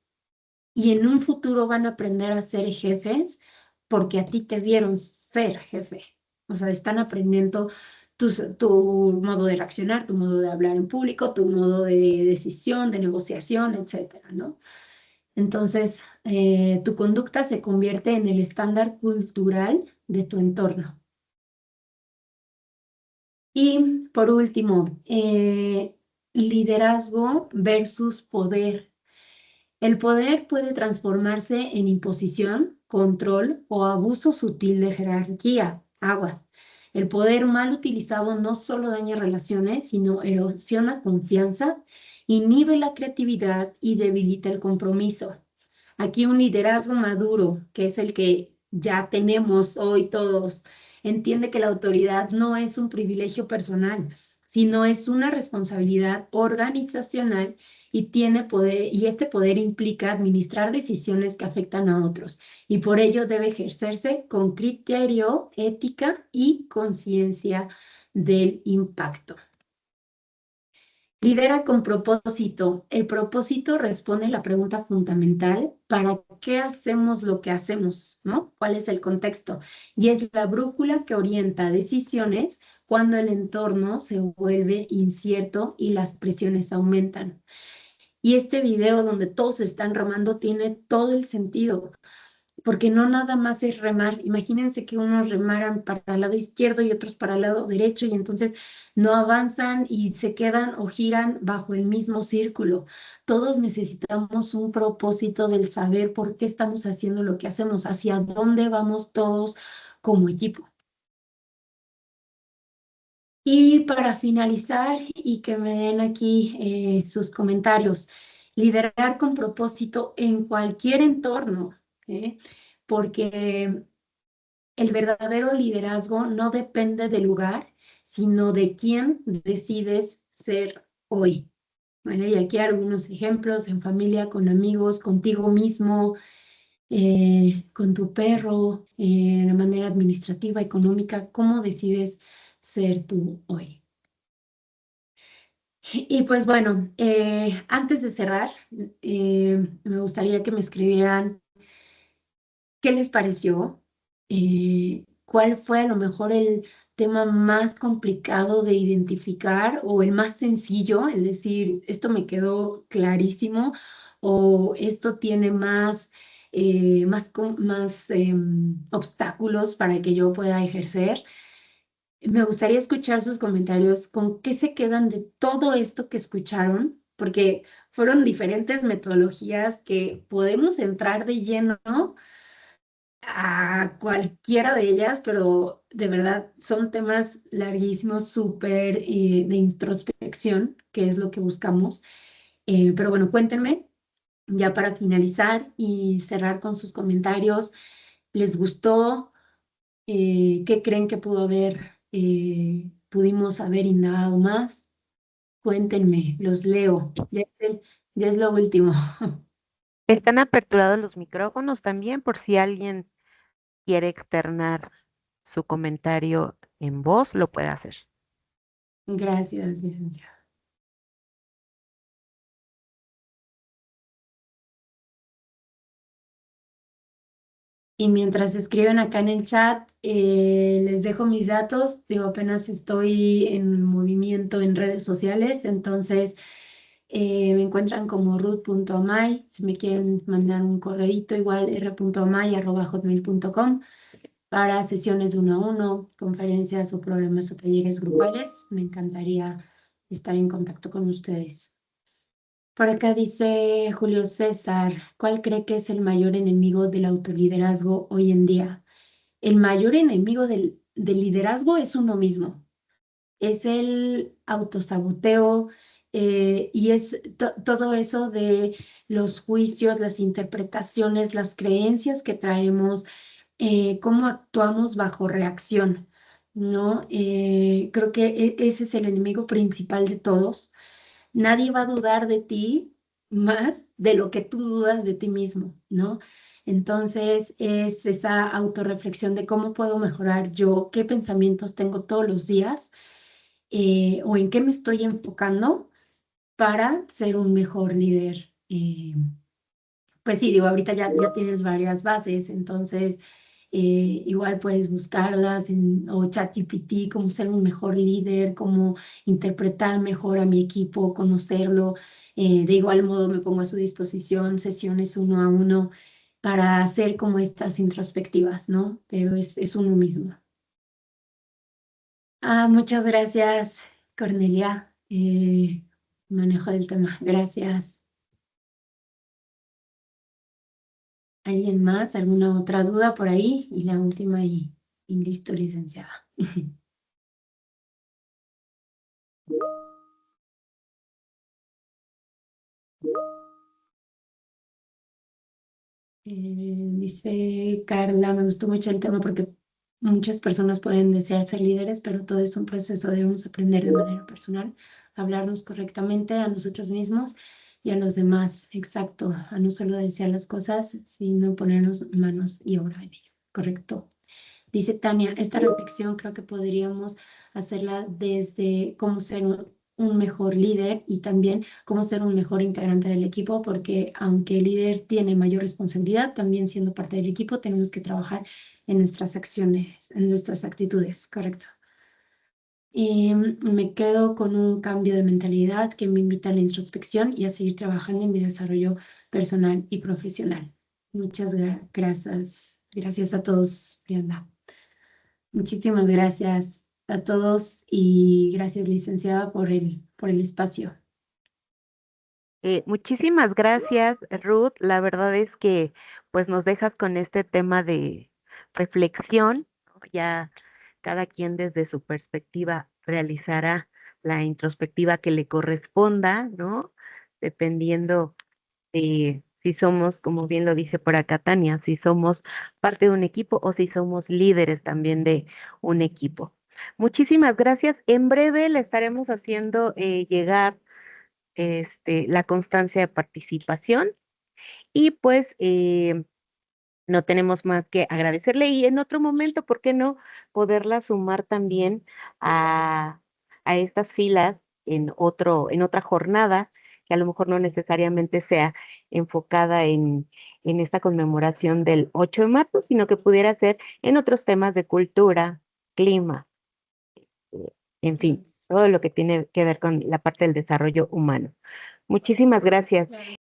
en un futuro van a aprender a ser jefes porque a ti te vieron ser jefe. O sea, están aprendiendo tu modo de reaccionar, tu modo de hablar en público, tu modo de decisión, de negociación, etcétera, ¿no? Entonces, tu conducta se convierte en el estándar cultural de tu entorno. Y por último, liderazgo versus poder. El poder puede transformarse en imposición, control o abuso sutil de jerarquía. Aguas. El poder mal utilizado no solo daña relaciones, sino erosiona confianza, inhibe la creatividad y debilita el compromiso. Aquí un liderazgo maduro, que es el que ya tenemos hoy todos, entiende que la autoridad no es un privilegio personal, sino es una responsabilidad organizacional y tiene poder, y este poder implica administrar decisiones que afectan a otros, y por ello debe ejercerse con criterio, ética y conciencia del impacto. Lidera con propósito. El propósito responde a la pregunta fundamental: ¿para qué hacemos lo que hacemos? ¿No? ¿Cuál es el contexto? Y es la brújula que orienta decisiones cuando el entorno se vuelve incierto y las presiones aumentan. Y este video donde todos están remando tiene todo el sentido, porque no nada más es remar. Imagínense que unos remaran para el lado izquierdo y otros para el lado derecho, y entonces no avanzan y se quedan o giran bajo el mismo círculo. Todos necesitamos un propósito del saber por qué estamos haciendo lo que hacemos, hacia dónde vamos todos como equipo. Y para finalizar, y que me den aquí sus comentarios, liderar con propósito en cualquier entorno, ¿eh? Porque el verdadero liderazgo no depende del lugar, sino de quién decides ser hoy. Bueno, y aquí algunos ejemplos: en familia, con amigos, contigo mismo, con tu perro, de manera administrativa, económica. ¿Cómo decides ser tú hoy? Y pues bueno, antes de cerrar, me gustaría que me escribieran qué les pareció, cuál fue a lo mejor el tema más complicado de identificar o el más sencillo, es decir, esto me quedó clarísimo, o esto tiene más, obstáculos para que yo pueda ejercer. Me gustaría escuchar sus comentarios, con qué se quedan de todo esto que escucharon, porque fueron diferentes metodologías que podemos entrar de lleno a cualquiera de ellas, pero de verdad son temas larguísimos, súper de introspección, que es lo que buscamos. Pero bueno, cuéntenme ya para finalizar y cerrar con sus comentarios. ¿Les gustó? ¿Qué creen que pudimos haber indagado más? Cuéntenme, los leo. Ya es lo último. Están aperturados los micrófonos también por si alguien quiere externar su comentario en voz, lo puede hacer. Gracias, licenciada. Y mientras escriben acá en el chat, les dejo mis datos. Digo, apenas estoy en movimiento en redes sociales, entonces me encuentran como ruth.amay. Si me quieren mandar un correíto, igual r.amay@hotmail.com para sesiones de 1 a 1, conferencias o problemas o talleres grupales. Me encantaría estar en contacto con ustedes. Por acá dice Julio César: ¿cuál cree que es el mayor enemigo del autoliderazgo hoy en día? El mayor enemigo del liderazgo es uno mismo. Es el autosaboteo, y es todo eso de los juicios, las interpretaciones, las creencias que traemos, cómo actuamos bajo reacción, ¿no? Creo que ese es el enemigo principal de todos. Nadie va a dudar de ti más de lo que tú dudas de ti mismo, ¿no? Entonces es esa autorreflexión de cómo puedo mejorar yo, qué pensamientos tengo todos los días, o en qué me estoy enfocando para ser un mejor líder. Pues sí, digo, ahorita ya tienes varias bases, entonces igual puedes buscarlas o ChatGPT, cómo ser un mejor líder, cómo interpretar mejor a mi equipo, conocerlo. De igual modo me pongo a su disposición sesiones 1 a 1 para hacer como estas introspectivas, ¿no? Pero es uno mismo. Muchas gracias, Cornelia. Manejo del tema. Gracias. ¿Alguien más? ¿Alguna otra duda por ahí? Y la última y listo, licenciada. Dice Carla, me gustó mucho el tema porque muchas personas pueden desear ser líderes, pero todo es un proceso. Debemos aprender de manera personal, hablarnos correctamente a nosotros mismos y a los demás. Exacto, a no solo desear las cosas, sino ponernos manos y obra en ello. Correcto. Dice Tania, esta reflexión creo que podríamos hacerla desde cómo ser un mejor líder y también cómo ser un mejor integrante del equipo, porque aunque el líder tiene mayor responsabilidad, también siendo parte del equipo tenemos que trabajar en nuestras acciones, en nuestras actitudes, correcto. Y me quedo con un cambio de mentalidad que me invita a la introspección y a seguir trabajando en mi desarrollo personal y profesional. Muchas gracias. Gracias a todos, Brianda. Muchísimas gracias a todos y gracias, licenciada, por el espacio. Muchísimas gracias, Ruth. La verdad es que pues nos dejas con este tema de reflexión, ¿no? Ya cada quien desde su perspectiva realizará la introspectiva que le corresponda, ¿no? Dependiendo de si somos, como bien lo dice por acá Tania, si somos parte de un equipo o si somos líderes también de un equipo. Muchísimas gracias. En breve le estaremos haciendo llegar la constancia de participación y pues no tenemos más que agradecerle y en otro momento, ¿por qué no poderla sumar también a estas filas en otra jornada que a lo mejor no necesariamente sea enfocada en esta conmemoración del 8 de marzo, sino que pudiera ser en otros temas de cultura, clima, en fin, todo lo que tiene que ver con la parte del desarrollo humano. Muchísimas gracias. Claro.